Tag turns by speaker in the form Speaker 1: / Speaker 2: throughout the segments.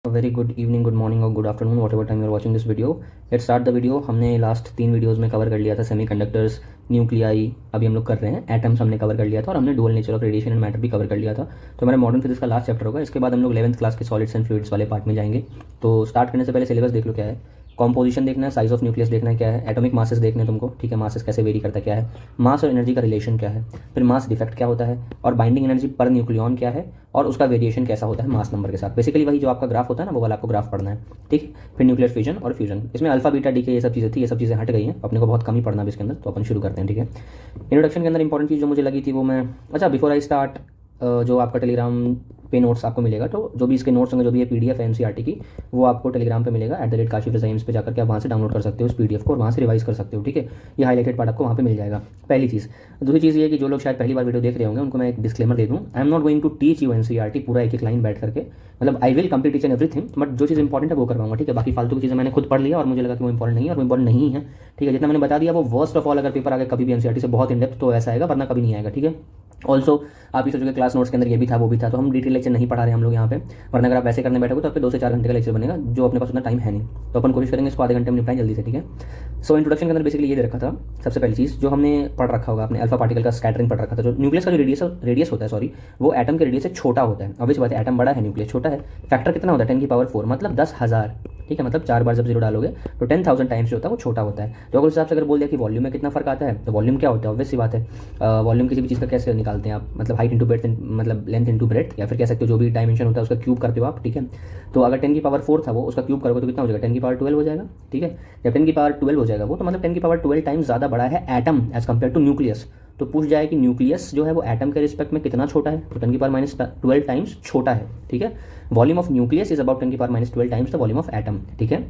Speaker 1: Very good evening, good morning और good afternoon, whatever time you are watching this video. Let's start the video. हमने last 3 videos में cover कर लिया था semiconductors, nuclei. अभी हम लोग कर रहे हैं एटम्स, हमने कवर कर लिया था और हमने dual nature of radiation and matter भी कवर कर लिया था। तो हमारा मॉडर्न फिजिक्स का लास्ट चैप्टर होगा। इसके बाद हम लोग 11th क्लास के सॉलिड्स एंड फ्लूइड्स वाले पार्ट में जाएंगे। तो स्टार्ट करने से पहले सिलेबस देख लो क्या है। कॉम्पोजिशन देखना है, साइज ऑफ न्यूक्लियस देखना है क्या है, एटॉमिक मासेस देखने हैं तुमको, ठीक है, मासेस कैसे वेरी करता है क्या है, मास और एनर्जी का रिलेशन क्या है, फिर मास डिफेक्ट क्या होता है, और बाइंडिंग एनर्जी पर न्यूक्लियन क्या है, और उसका वेरिएशन कैसा होता है मास नंबर के साथ। बेसिकली वही जो आपका ग्राफ होता है ना, वो वाला आपको ग्राफ पढ़ना है, ठीक है। फिर न्यूक्लियर फिजन और फ्यूजन, इसमें अल्फा बीटा डी के ये सब चीज़ें थी, ये सब चीज़ें हट गई हैं, अपने को बहुत कम ही पढ़ना है इसके अंदर। तो अपन शुरू करते हैं, ठीक है। इंट्रोडक्शन के अंदर इंपॉर्टेंट चीज़ जो मुझे लगी थी वो मैं, अच्छा बिफोर आई स्टार्ट, जो आपका टेलीग्राम पे नोट्स आपको मिलेगा, तो जो भी इसके नोट्स होंगे, जो भी ये पीडीएफ है एनसीईआरटी की, वो आपको टेलीग्राम पे मिलेगा @काशिफ डिजाइन्स पे जाकर के आप वहाँ से डाउनलोड कर सकते हो उस पीडीएफ को और वहाँ से रिवाइज कर सकते हो, ठीक है। ये हाईलाइटेड पार्ट आपको वहाँ पे मिल जाएगा, पहली चीज़। दूसरी चीज़ ये है कि जो लोग शायद पहली बार वीडियो देख रहे होंगे उनको मैं एक डिस्क्लेमर दे दूँ, I am not going to teach you NCERT पूरा एक एक लाइन बैठ करके, मतलब I will complete each and everything, but जो चीज़ इंपॉर्टेंट है वो करवाऊंगा, ठीक है। बाकी फालतू की चीज़ें मैंने खुद पढ़ लिया और मुझे लगा कि वो इंपॉर्टेंट नहीं है और वो इंपॉर्टेंट नहीं है, ठीक है। जितना मैंने बता दिया वो वर्स्ट ऑफ ऑल, अगर पेपर आगे कभी भी एनसीईआरटी से बहुत इन डेप्थ तो ऐसा आएगा, वरना कभी नहीं आएगा, ठीक है। ऑल्सो आप ही सोचोगे क्लास नोट्स के अंदर ये भी था वो भी था, तो हम डिटेल लेक्चर नहीं पढ़ा रहे हम लोग यहाँ पे, वरना अगर आप वैसे करने बैठोगे तो आपके 2 से 4 घंटे का लेक्चर बनेगा, जो अपने पास उतना टाइम है नहीं। तो अपन कोशिश करेंगे इसको आधे घंटे में निपटाएं जल्दी से, ठीक है। सो इंट्रोडक्शन के अंदर बेसिकली ये दे रखा था, सबसे पहली चीज़ जो हमने पढ़ रखा होगा आपने, अल्फा पार्टिकल का स्कैटरिंग पढ़ रखा था। जो न्यूक्लियस का जो रेडियस होता है, सॉरी, वो एटम के रेडियस से छोटा होता है। ऑब्वियस बात है, एटम बड़ा है, न्यूक्लियस छोटा है। फैक्टर कितना होता है, 10⁴, मतलब 10,000, ठीक है। मतलब 4 बार जब 0 डालोगे तो 10,000 टाइम्स जो होता है वो छोटा होता है। तो अगर उस हिसाब से अगर बोल दिया कि वॉल्यूम में कितना फर्क आता है, तो वॉल्यूम क्या होता है, ऑब्वियस सी बात है। वॉल्यूम किसी भी चीज़ का कैसे निकालते हैं आप, मतलब हाइट इंटू ब्रेथ, मतलब लेंथ इंटू ब्रेथ, या फिर कह सकते हो जो भी डायमेंशन होता है उसका क्यूब करते हो आप, ठीक है। तो अगर 10⁴ था वो, उसका क्यूब करोगे तो कितना हो जाएगा, 10⁻12 हो जाएगा, ठीक है। जब 10⁻12 हो जाएगा वो, तो मतलब 10⁻12 टाइम्स ज़्यादा बड़ा है atom as compare to nucleus. तो पूछ जाए कि न्यूक्लियस जो है वो एटम के रिस्पेक्ट में कितना छोटा है, तो 10⁻12 टाइम्स छोटा है, ठीक है। Volume of nucleus is about 10⁻12 times the volume of atom, ठीक है।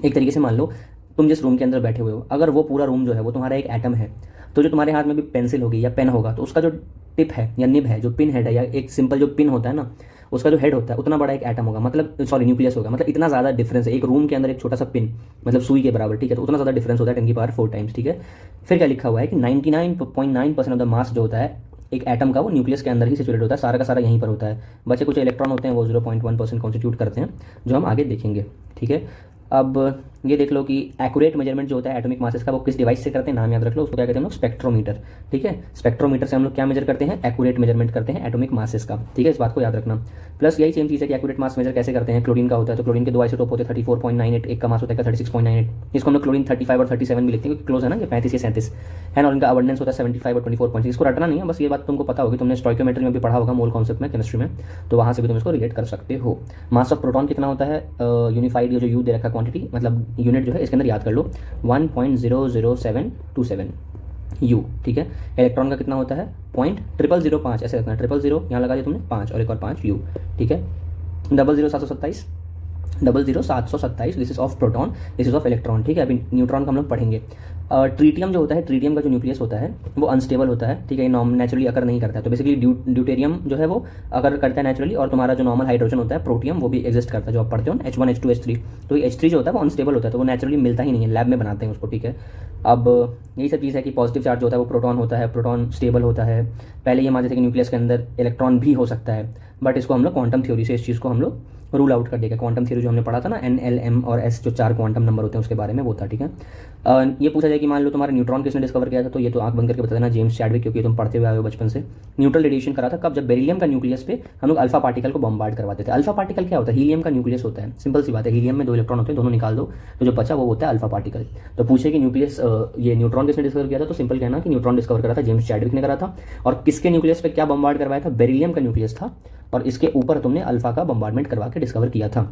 Speaker 1: एक तरीके से मान लो तुम जिस रूम के अंदर बैठे हुए हो, अगर वो पूरा रूम जो है वो तुम्हारा एक एटम है, तो जो तुम्हारे हाथ में भी पेंसिल होगी या पेन होगा, तो उसका जो टिप है या निब है, जो पिन हेड है, या एक सिंपल जो पिन होता है ना, उसका जो हेड होता है उतना बड़ा एक एटम होगा, मतलब सॉरी न्यूक्लियस होगा, मतलब इतना ज़्यादा डिफरेंस है एक रूम के अंदर एक छोटा सा पिन, मतलब सुई के बराबर, ठीक है। तो उतना ज़्यादा डिफरेंस होता है 10⁴ टाइम्स, ठीक है। फिर क्या लिखा हुआ है कि 99.9% ऑफ द मास जो होता है एक एटम का, वो न्यूक्लियस के अंदर ही सिचुएटेड होता है, सारा का सारा यहीं पर होता है। बचे कुछ इलेक्ट्रॉन होते हैं वो 0.1% कॉन्स्टिट्यूट करते हैं, जो हम आगे देखेंगे, ठीक है। अब ये देख लो कि एक्यूरेट मेजरमेंट जो होता है एटॉमिक मासेस का, वो किस डिवाइस से करते हैं, नाम याद रख लो, उसको क्या कहते हैं हम लोग, स्पेक्ट्रोमीटर, ठीक है। स्पेक्ट्रोमीटर से हम लोग क्या मेजर करते हैं, एक्यूरेट मेजरमेंट करते हैं एटॉमिक मासेस का, ठीक है। इस बात को याद रखना। प्लस यही सेम चीज़ है कि एक्यूरेट मास मेजर कैसे करते हैं, क्लोरीन का होता है, तो क्लोरीन के 2 आइसोटोप होते हैं, 34.98, एक का मास होता है 36.98, इसको हम लोग क्लोरीन 35 और 37 भी लिखते हैं, क्योंकि क्लोज है ना, ये 35 या 37 है ना, और इनका अबंडेंस होता है 75 और 24.6। इसको रटना नहीं है, बस ये बात तुमको पता होगी, तुमने स्टोइकोमेट्री में भी पढ़ा होगा, मोल कॉन्सेप्ट में, केमिस्ट्री में, तो वहाँ से भी तुम इसको रिलेट कर सकते हो। मास ऑफ प्रोटॉन कितना होता है, यूनिफाइड ये जो यू दे रखा क्वांटिटी, मतलब यूनिट जो है इसके अंदर याद कर लो, 1.00727 यू, ठीक है। इलेक्ट्रॉन का कितना होता है, 0.0005, ऐसे रखना, 000 यहाँ लगा दिया तुमने 5 और एक और 5 यू, ठीक है। 00727 00727, this is of proton, this is of electron, ठीक है। अभी न्यूट्रॉन का हम लोग पढ़ेंगे। ट्रीटियम जो होता है, ट्रीटियम का जो न्यूक्लियस होता है वो अनस्टेबल होता है, ठीक है, नेचुरली अकर नहीं करता है। तो बेसिकली ड्यूटेरियम जो है वो अगर करता है नेचुरली, और तुम्हारा जो नॉर्मल हाइड्रोजन होता है प्रोटियम, वो भी एग्जिस्ट करता है, जो आप पढ़ते हो H1 H2 H3, तो H3 जो होता है वो अनस्टेबल होता है, तो वो नेचुरली मिलता ही नहीं है, लैब में बनाते हैं उसको, ठीक है। अब यही सब चीज़ है कि पॉजिटिव चार्ज होता है वो प्रोटॉन होता है, प्रोटॉन स्टेबल होता है। पहले ये मानते थे कि न्यूक्लियस के अंदर इलेक्ट्रॉन भी हो सकता है, बट इसको हम लोग क्वांटम थ्योरी से इस चीज़ को हम लोग रूल आउट कर देगा। क्वांटम थ्योरी जो हमने पढ़ा था ना, N L M और S, जो 4 क्वांटम नंबर होते हैं उसके बारे में वो था, ठीक है। ये पूछा जाए कि मान लो तुम्हारा न्यूट्रॉन किसने डिस्कवर किया था, तो ये तो आंख बंद करके बता देना, जेम्स चैडविक, क्योंकि तुम पढ़ते हुए आए हो बचपन से। न्यूट्रल रेडिएशन करा था कब, जब बेरिलियम का न्यूक्लियस पे हम लोग अल्फा पार्टिकल को बॉम्बार्ड करवाते थे। अल्फा पार्टिकल क्या होता है, हीलियम का न्यूक्लियस होता है, सिंपल सी बात है, हीलियम में 2 इलेक्ट्रॉन होते हैं, दोनों निकाल दो तो जो बचा वो होता है अल्फा पार्टिकल। तो पूछे कि न्यूक्लियस ये न्यूट्रॉन किसने डिस्कवर किया था, तो सिंपल कहना कि न्यूट्रॉन डिस्कवर करा था जेम्स चैडविक ने करा था। और किसके न्यूक्लियस पे क्या बॉम्बार्ड करवाया था, बेरिलियम का न्यूक्लियस था, और इसके ऊपर तुमने अल्फा का बॉम्बार्डमेंट करवा के डिस्कवर किया था।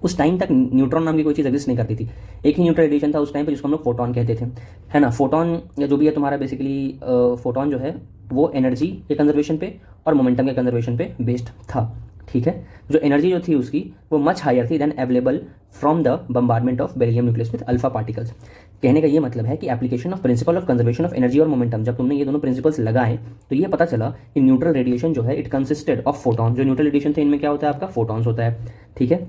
Speaker 1: उस टाइम तक न्यूट्रॉन नाम की कोई चीज़ एग्जिस्ट नहीं करती थी, एक ही न्यूट्रल रेडिएशन था उस टाइम पे, जिसको हम लोग फोटॉन कहते थे, है ना। फोटॉन या जो भी है तुम्हारा बेसिकली फोटॉन जो है वो एनर्जी के कंजर्वेशन पे और मोमेंटम के कंजर्वेशन पे बेस्ड था, ठीक है। जो एनर्जी जो थी उसकी वो मच हायर थी then available from the bombardment of beryllium nucleus with alpha particles. कहने का ये मतलब है कि application of principle of conservation of energy और मोमेंटम, जब तुमने ये दोनों प्रिंसिपल्स लगाए तो ये पता चला कि न्यूट्रल रेडिएशन जो है इट कंसिस्टेड ऑफ फोटॉन। जो न्यूट्रल रेडिएशन थे इनमें क्या होता है, आपका फोटॉन्स होता है, ठीक है।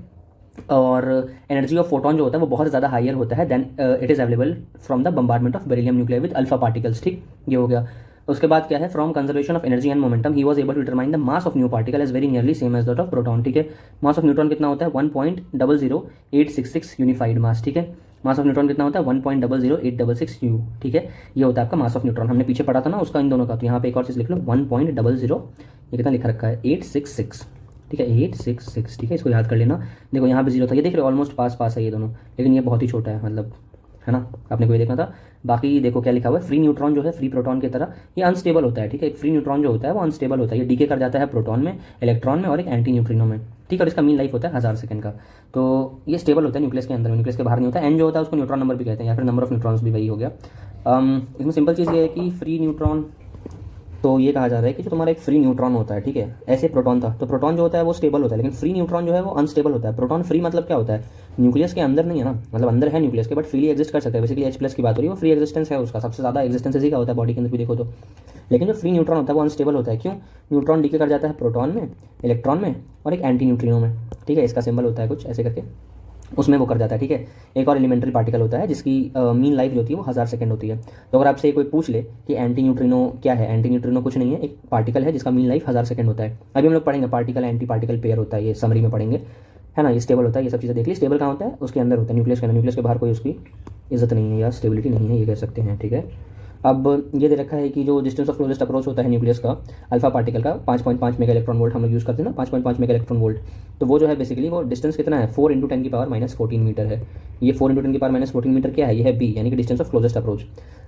Speaker 1: और एनर्जी ऑफ फोटॉन जो होता है वो बहुत ज़्यादा हायर होता है then it is available from the bombardment of beryllium nuclear with alpha particles, ठीक, ये हो गया। उसके बाद क्या है, from conservation of energy and momentum he was able to determine the mass of new particle as very nearly same as that of proton. ठीक है, मास ऑफ न्यूट्रॉन कितना होता है 1.00866 यूनिफाइड मास। ठीक है, मास ऑफ न्यूट्रॉन कितना होता है 1.00866 यू। ठीक है, ये होता है आपका मास ऑफ न्यूट्रॉन। हमने पीछे पढ़ा था ना उसका इन दोनों का, तो यहाँ पे एक और चीज़ लिख लो 1.00, ये कितना लिख रखा है 866। ठीक है 866। ठीक है, इसको याद कर लेना। देखो यहाँ पे जीरो था, ये देख रहे हो ऑलमोस्ट पास पास है ये दोनों, लेकिन ये बहुत ही छोटा है, मतलब है ना, आपने को ये देखना था। बाकी देखो क्या लिखा हुआ है, फ्री न्यूट्रॉन जो है फ्री प्रोटॉन की तरह ये अनस्टेबल होता है। ठीक है, एक फ्री न्यूट्रॉन जो होता है वो अनस्टेबल होता है, ये डीके कर जाता है प्रोटॉन में, इलेक्ट्रॉन में और एक एंटी न्यूट्रिनो में। ठीक है, और इसका मीन लाइफ होता है 1000 सेकंड का। तो ये स्टेबल होता है न्यूक्लियस के अंदर में, न्यूक्लियस के बाहर नहीं होता। एन जो होता है उसको न्यूट्रॉन नंबर भी कहते हैं, या फिर नंबर ऑफ न्यूट्रॉन्स भी वही हो गया। इसमें सिंपल चीज़ ये है कि फ्री न्यूट्रॉन, तो ये कहा जा रहा है कि जो तुम्हारा एक फ्री न्यूट्रॉन होता है, ठीक है, ऐसे प्रोटॉन था, तो प्रोटॉन जो होता है वो स्टेबल होता है, लेकिन फ्री न्यूट्रॉन जो है वो अनस्टेबल होता है। प्रोटॉन फ्री मतलब क्या होता है, न्यूक्लियस के अंदर नहीं है ना, मतलब अंदर है न्यूक्लियस के बट फ्रीली एग्जिस्ट कर सकता है। बेसिकली H+ की बात हो रही है, वो फ्री एग्जिस्टेंस है उसका, सबसे ज़्यादा एग्जिस्टेंस इसी का होता है बॉडी के अंदर भी देखो तो। लेकिन जो फ्री न्यूट्रॉन होता है वो अनस्टेबल होता है। क्यों, न्यूट्रॉन डीके कर जाता है प्रोटॉन में, इलेक्ट्रॉन में और एक एंटी न्यूट्रिनो में। ठीक है, इसका सिंबल होता है कुछ ऐसे करके, उसमें वो कर जाता है। ठीक है, एक और एलिमेंट्री पार्टिकल होता है जिसकी मीन लाइफ जो होती है वो 1000 सेकंड होती है। तो अगर आपसे कोई पूछ ले कि एंटी न्यूट्रिनो क्या है, एंटी न्यूट्रिनो कुछ नहीं है, एक पार्टिकल है जिसका मीन लाइफ 1000 सेकंड होता है। अभी हम लोग पढ़ेंगे पार्टिकल एंटी पार्टिकल पेयर होता है, ये समरी में पढ़ेंगे, है ना। ये स्टेबल होता है, ये सब चीज़ें देख ली। स्टेबल कहाँ होता है, उसके अंदर होता है, न्यूक्लियस के अंदर, न्यूक्लियस के बाहर कोई उसकी इज्जत नहीं है या स्टेबिलिटी नहीं है, ये कह सकते हैं। ठीक है, अब ये दे रखा है कि जो डिस्टेंस ऑफ क्लोजेस्ट अप्रोच होता है न्यूक्लियस का अल्फा पार्टिकल का 5.5 मेगा इलेक्ट्रॉन वोल्ट हम लोग यूज़ करते हैं ना, 5.5 मेगा इलेक्ट्रॉन वोल्ट। तो वो जो है बेसिकली वो डिस्टेंस कितना है 4 × 10⁻⁻14 मीटर है। ये 4 × 10⁻⁻14 मीटर क्या है, ये है बी, यानी कि distance of closest approach.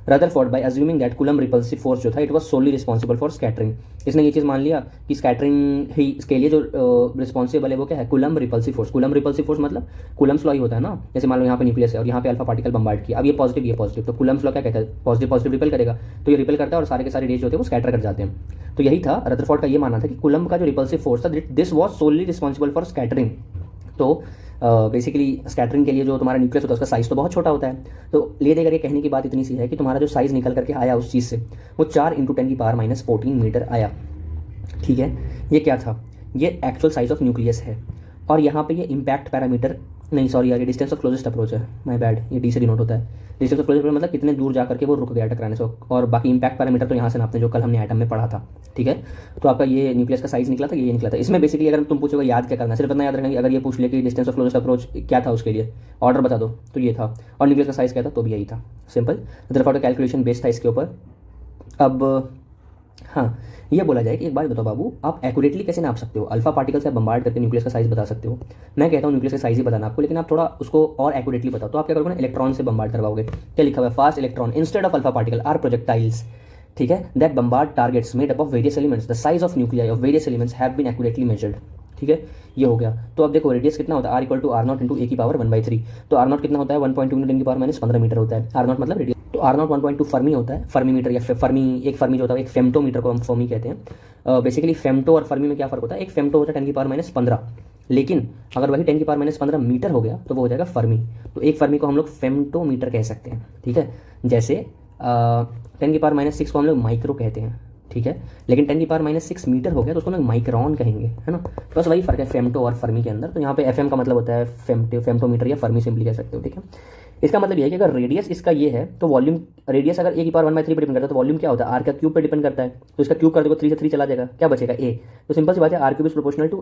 Speaker 1: Rutherford by assuming that Coulomb repulsive force जो था it was solely responsible for scattering, इसने ये चीज़ मान लिया कि स्कैटरिंग ही इसके लिए जो रिस्पॉन्सिबल है वो क्या है, coulomb repulsive force. Coulomb repulsive force मतलब कूलम्स लॉ ही होता है ना, जैसे मान लो यहाँ पे न्यूक्लियस है और यहाँ पे अल्फा पार्टिकल बम्बार्ड किया, अब ये पॉजिटिव ये पॉजिटिव, तो कूलम्स लॉ क्या कहता है, पॉजिटिव पॉजिटिव रिपेल करेगा, तो ये रिपेल करता है और सारे के सारे रेज होते हैं वो स्कैटर कर जाते हैं। तो यही था रदरफोर्ड का ये मानना था कि कूलम का जो रिपल्सिव फोर्स था this was solely responsible for scattering. तो बेसिकली स्कैटरिंग के लिए जो तुम्हारा न्यूक्लियस होता है उसका साइज़ तो बहुत छोटा होता है। तो ले देकर के कहने की बात इतनी सी है कि तुम्हारा जो साइज़ निकल करके आया उस चीज़ से वो 4 × 10⁻⁻14 मीटर आया। ठीक है, ये क्या था, ये एक्चुअल साइज ऑफ न्यूक्लियस है। और यहाँ पे ये इम्पैक्ट पैरामीटर नहीं, सॉरी यार, ये डिस्टेंस ऑफ क्लोजेस्ट अप्रोच है, माय बैड, ये डी से डिनोट होता है। डिस्टेंस ऑफ क्लोजेस्ट अप्रोच मतलब कितने दूर जा करके वो रुक गया टकराने से, और बाकी इम्पैक्ट पैरामीटर तो यहाँ से नापते हैं जो कल हमने एटम में पढ़ा था। ठीक है, तो आपका ये न्यूक्लियस का साइज निकला था, ये निकला था। इसमें बेसिकली अगर तुम पूछोगे याद क्या करना, सिर्फ इतना याद रखना कि अगर ये पूछ ले कि डिस्टेंस ऑफ क्लोजेस्ट अप्रोच क्या था उसके लिए ऑर्डर बता दो, तो ये था, और न्यूक्लियस का साइज क्या था तो भी यही था, सिंपल। रदरफोर्ड का कैलकुलेशन बेस्ड था इसके ऊपर। अब हाँ, ये बोला जाए कि एक बात बताओ बाबू, आप एक्यूरेटली कैसे नाप सकते हो, अल्फा पार्टिकल से बम्बार्ड करके न्यूक्लियस का साइज बता सकते हो। मैं कहता हूँ न्यूक्लियस का साइज ही बताना आपको, लेकिन आप थोड़ा उसको और एक्यूरेटली बताओ। तो आप क्या करोगे ना, इलेक्ट्रॉन से बम्बार्ड करवाओगे। क्या लिखा हुआ है, fast electron instead of alpha particle are projectiles. ठीक है, that bombard targets made up of various elements, the size of nuclei of various elements have been accurately measured. ठीक है, ये हो गया। तो अब देखो रेडियस कितना होता है, R = R0 × E⁻⁴। तो R0 कितना होता है 1.2 × 10⁻⁻15 मीटर होता है। R0 मतलब रेडियस, तो R0 1.2 फर्मी होता है, फर्मी मीटर या फर्मी, एक फर्मी जो होता है एक फेम्टोमीटर को हम फर्मी कहते हैं। बेसिकली फेम्टो और फर्मी में क्या फ़र्क होता है, एक फेम्टो होता है 10⁻15, लेकिन अगर वही 10⁻15 मीटर हो गया तो वो हो जाएगा फर्मी। तो एक फर्मी को हम लोग फेम्टोमीटर कह सकते हैं। ठीक है, जैसे 10⁻6 को हम लोग माइक्रो कहते हैं। ठीक है, लेकिन 10⁻6 मीटर हो गया तो उसको लोग माइक्रोन कहेंगे, है ना। बस वही फर्क है फेम्टो और फर्मी के अंदर। तो यहाँ पे FM का मतलब होता है फेम्टोमीटर या फर्मी सिंपली कह सकते हो। ठीक है, इसका मतलब ये है कि अगर रेडियस इसका ये है तो वॉल्यूम, रेडियस अगर A⁻1/3 पर डिपेंड करता है तो वॉल्यूम क्या होता है, R का क्यूब पर डिपेंड करता है। तो इसका क्यूब कर दोगे 3 से 3 चला जाएगा, क्या बचेगा A। तो सिंपल सी बात है, R³ =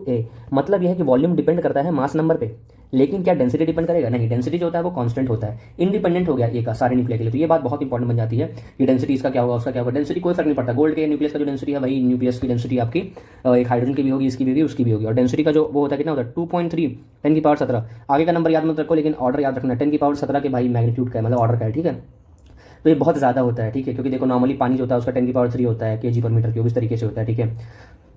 Speaker 1: A। मतलब यह है कि वॉल्यूम डिपेंड करता है मास नंबर पे, लेकिन क्या डेंसिटी डिपेंड करेगा, नहीं। डेंसिटी जो होता है वो कांस्टेंट होता है, इंडिपेंडेंट हो गया A का सारे न्यूक्लिया के लिए। तो ये बात बहुत इंपॉर्टेंट बन जाती है कि डेंसिटी इसका क्या होगा, उसका क्या होगा। डेंसिटी कोई फर्क नहीं पड़ता, गोल्ड के न्यूक्लियस का जो डेंसिटी है वही न्यूक्लियस की डेंसिटी आपकी एक हाइड्रोजन की भी होगी, इसकी भी होगी, उसकी भी होगी। और डेंसिटी का जो वो होता है कितना होता है 2.3 10⁻17। आगे का नंबर याद मत रखो, लेकिन ऑर्डर याद रखना, 10⁻17 के भाई मैग्नीट्यूड का है, मतलब ऑर्डर का है। ठीक है, तो ये बहुत ज़्यादा होता है। ठीक है, क्योंकि देखो नॉर्मली पानी जो होता है उसका 10⁻3 होता है kg/m³, इस तरीके से होता है। ठीक है,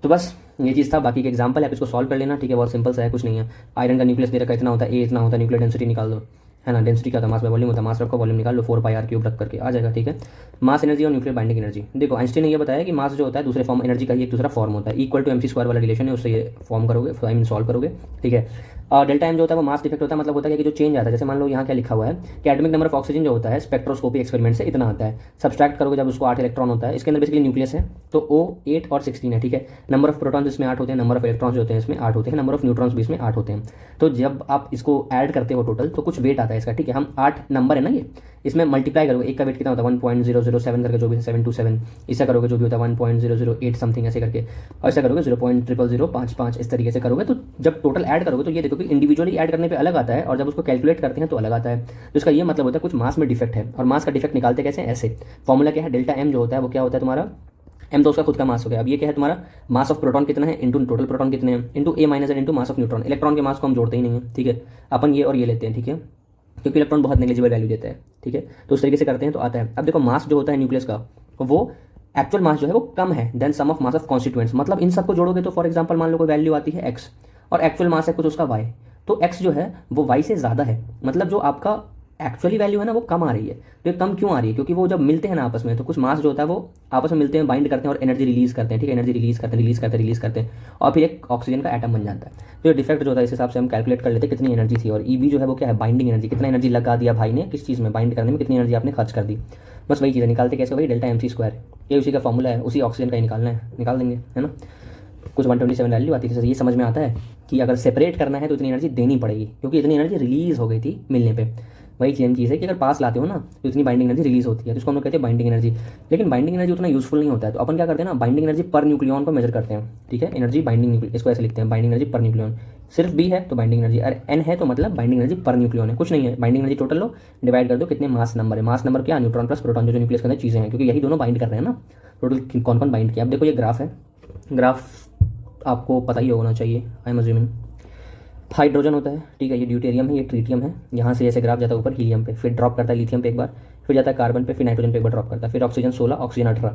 Speaker 1: तो बस ये चीज़ था। बाकी के एग्जाम्पल है, आप इसको सॉल्व कर लेना। ठीक है, बहुत सिंपल सा है, कुछ नहीं है। आयरन का न्यूक्लियस दे रखा है, इतना होता है A, इतना होता है, न्यूक्लियर डेंसिटी निकाल दो, है ना। डेंसिटी क्या था, मास बाय वॉल्यूम होता है, मास रखो वॉल्यूम निकाल लो, 4πr³ रख करके आ जाएगा। ठीक है, मास एनर्जी और न्यूक्लियर बाइंडिंग एनर्जी। देखो आइंस्टीन ने ये बताया कि मास जो होता है दूसरे फॉर्म, एनर्जी का ही एक दूसरा फॉर्म होता है, = mc² वाला रिलेशन है, उससे ये फॉर्म करोगे, सॉल्व करोगे। ठीक है, डेल्टा एम जो होता है वो मास डिफेक्ट होता है, मतलब होता है कि जो चेंज आता है, जैसे मान लो यहाँ क्या लिखा हुआ है कि एटॉमिक नंबर ऑफ ऑक्सीजन जो होता है स्पेक्ट्रोस्कोपी एक्सपेरिमेंट से इतना आता है, सब्सट्रैक्ट करोगे जब उसको 8 इलेक्ट्रॉन होता है, इसके अंदर बेसिकली न्यूक्लियस है तो O 8 और 16 है, ठीक है। नंबर ऑफ प्रोटॉन्स इसमें 8 होते हैं, नंबर ऑफ इलेक्ट्रॉन्स जो होते हैं इसमें 8 होते हैं, नंबर ऑफ न्यूट्रॉन्स भी इसमें 8 होते हैं। तो जब आप इसको ऐड करते हो टोटल तो कुछ वेट आता है इसका, ठीक है। हम 8 नंबर है ना ये, इसमें मल्टीप्लाई करोगे, एक का वेट कितना होता है 1.007 करके जो भी 727, इससे करोगे जो भी होता है 1.008 समथिंग ऐसे करके, और ऐसा करोगे 0.00055 इस तरीके से करोगे। तो जब टोटल ऐड करोगे तो ये देखो कि इंडिविजुअली ऐड करने पे अलग आता है और जब उसको कैलकुलेट करते हैं तो अलग आता है। तो इसका ये मतलब होता है कुछ मास में डिफेक्ट है, और मास का डिफेक्ट निकालते कैसे, ऐसे। फॉर्मूला क्या है, डेल्टा एम जो होता है वो क्या होता है तुम्हारा, एम तो उसका खुद का मास हो गया। अब ये क्या है तुम्हारा, मास ऑफ प्रोटॉन कितना है इंटू टोटल प्रोटॉन कितने हैं into A minus N into mass of neutron. Electron के मास को हम जोड़ते ही नहीं है, ठीक है, अपन ये और ये लेते हैं, ठीक है, क्योंकि इलेक्ट्रॉन बहुत नेग्लिजिबल वैल्यू देता है, ठीक है। तो उस तरीके से करते हैं तो आता है। अब देखो मास जो होता है न्यूक्लियस का, वो एक्चुअल मास जो है वो कम है than sum of mass of constituents, मतलब इन सबको जोड़ोगे तो फॉर एग्जांपल मान लो कोई वैल्यू आती है x और एक्चुअल मास है कुछ उसका y, तो x जो है वो y से ज़्यादा है, मतलब जो आपका एक्चुअली वैल्यू है ना वो कम आ रही है। तो ये कम क्यों आ रही है, क्योंकि वो जब मिलते हैं ना आपस में तो कुछ मास जो होता है वो आपस में मिलते हैं, बाइंड करते हैं और एनर्जी रिलीज करते हैं, ठीक है, एनर्जी रिलीज करते हैं और फिर एक ऑक्सीजन का एटम बन जाता है। तो ये डिफेक्ट जो होता है इस हिसाब से हम कैलकुलेट कर लेते हैं कितनी एनर्जी थी, और ई जो है वो क्या है, बाइंडिंग एनर्जी, कितना एनर्जी लगा दिया भाई ने किस चीज़ में, बाइंड करने में कितनी एनर्जी आपने खर्च कर दी। बस वही चीज़ निकालते कैसे, वही डेल्टा mc², ये उसी का फॉर्मूला है, उसी ऑक्सीजन का ही निकालना है, निकाल देंगे, है ना। कुछ 127 वैल्यू आती है, ये समझ में आता है कि अगर सेपरेट करना है तो इतनी एनर्जी देनी पड़ेगी, क्योंकि इतनी एनर्जी रिलीज हो गई थी मिलने पे। वही सेम चीज़ है कि अगर पास लाते हो ना तो इतनी बाइंडिंग एनर्जी रिलीज होती है, तो इसको हम लोग कहते हैं बाइंडिंग एनर्जी। लेकिन बाइंडिंग एनर्जी उतना यूजफुल नहीं होता है, तो अपन क्या करते हैं ना, बाइंडिंग एनर्जी पर न्यूक्लियन को मेजर करते हैं, ठीक है। एनर्जी बाइंडिंग न्यूक्लियन, इसको ऐसे लिखते हैं बाइंडिंग एनर्जी पर न्यूक्लियन। सिर्फ बी है तो बाइंडिंग एनर्जी, और एन है तो मतलब बाइंडिंग एनर्जी पर न्यूक्लियन है, कुछ नहीं है। बाइंडिंग एनर्जी टोटल लो, डिवाइड कर दो कितने मास नंबर है, मास नंबर क्या, न्यूट्रॉन प्लस प्रोटॉन जो न्यूक्लियस के अंदर चीज़ें हैं, क्योंकि यही दोनों बाइंड कर रहे हैं ना, टोटल कौन कौन बाइंड किया। अब देखो ये ग्राफ है, ग्राफ आपको पता ही होना चाहिए, आई एम अज्यूमिंग। हाइड्रोजन होता है, ठीक है, ये ड्यूटेरियम है, ये ट्रीटियम है, यहाँ से ऐसे ग्राफ जाता है ऊपर हीलियम पे, फिर ड्रॉप करता है लिथियम पे एक बार, फिर जाता है कार्बन पे, फिर नाइट्रोजन पे एक बार ड्रॉप करता है, फिर ऑक्सीजन 16, ऑक्सीजन 18,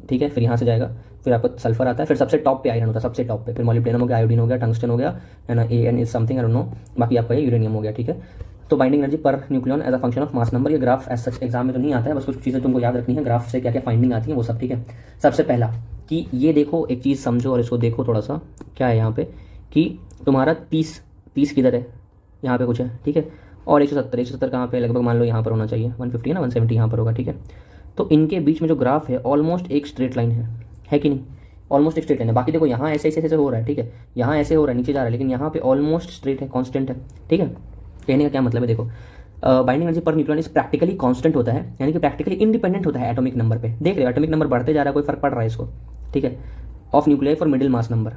Speaker 1: ठीक है, फिर यहाँ से जाएगा, फिर आपको सल्फर आता है, फिर सबसे टॉप पे आयरन होता है, सबसे टॉप पे, फिर मॉलिब्डेनम हो गया, आयोडीन हो गया, टंगस्टन हो गया, है ना, AN is something I don't know, बाकी आपका ये यूरेनियम हो गया, ठीक है। तो binding energy per nucleon as a function of mass number, ये ग्राफ एज सच एग्जाम में तो नहीं आता है, बस कुछ चीज़ें तुमको याद रखनी है, ग्राफ से क्या क्या फाइंडिंग आती है वो सब, ठीक है। सबसे पहला कि ये देखो, एक चीज़ समझो और इसको देखो थोड़ा सा, क्या है यहाँ पे कि तुम्हारा 30 किधर है, यहाँ पे कुछ है, ठीक है, और 170 कहाँ पे, लगभग मान लो यहाँ पर होना चाहिए, 150 है ना, 170 यहाँ पर होगा, ठीक है। तो इनके बीच में जो ग्राफ है ऑलमोस्ट एक स्ट्रेट लाइन है कि नहीं, ऑलमोस्ट एक स्ट्रेट लाइन है। बाकी देखो यहाँ ऐसे ऐसे हो रहा है, ठीक है, यहाँ ऐसे हो रहा है, नीचे जा रहा है, लेकिन यहाँ पे ऑलमोस्ट स्ट्रेट है, कांस्टेंट है, ठीक है। कहने का क्या मतलब है, देखो binding energy per nucleon is practically constant होता है, यानी कि प्रैक्टिकली इंडिपेंडेंट होता है एटॉमिक नंबर पे। देख रहे हो एटॉमिक नंबर बढ़ते जा रहा है, कोई फर्क पड़ रहा है इसको, ठीक है, of nuclear for middle mass number.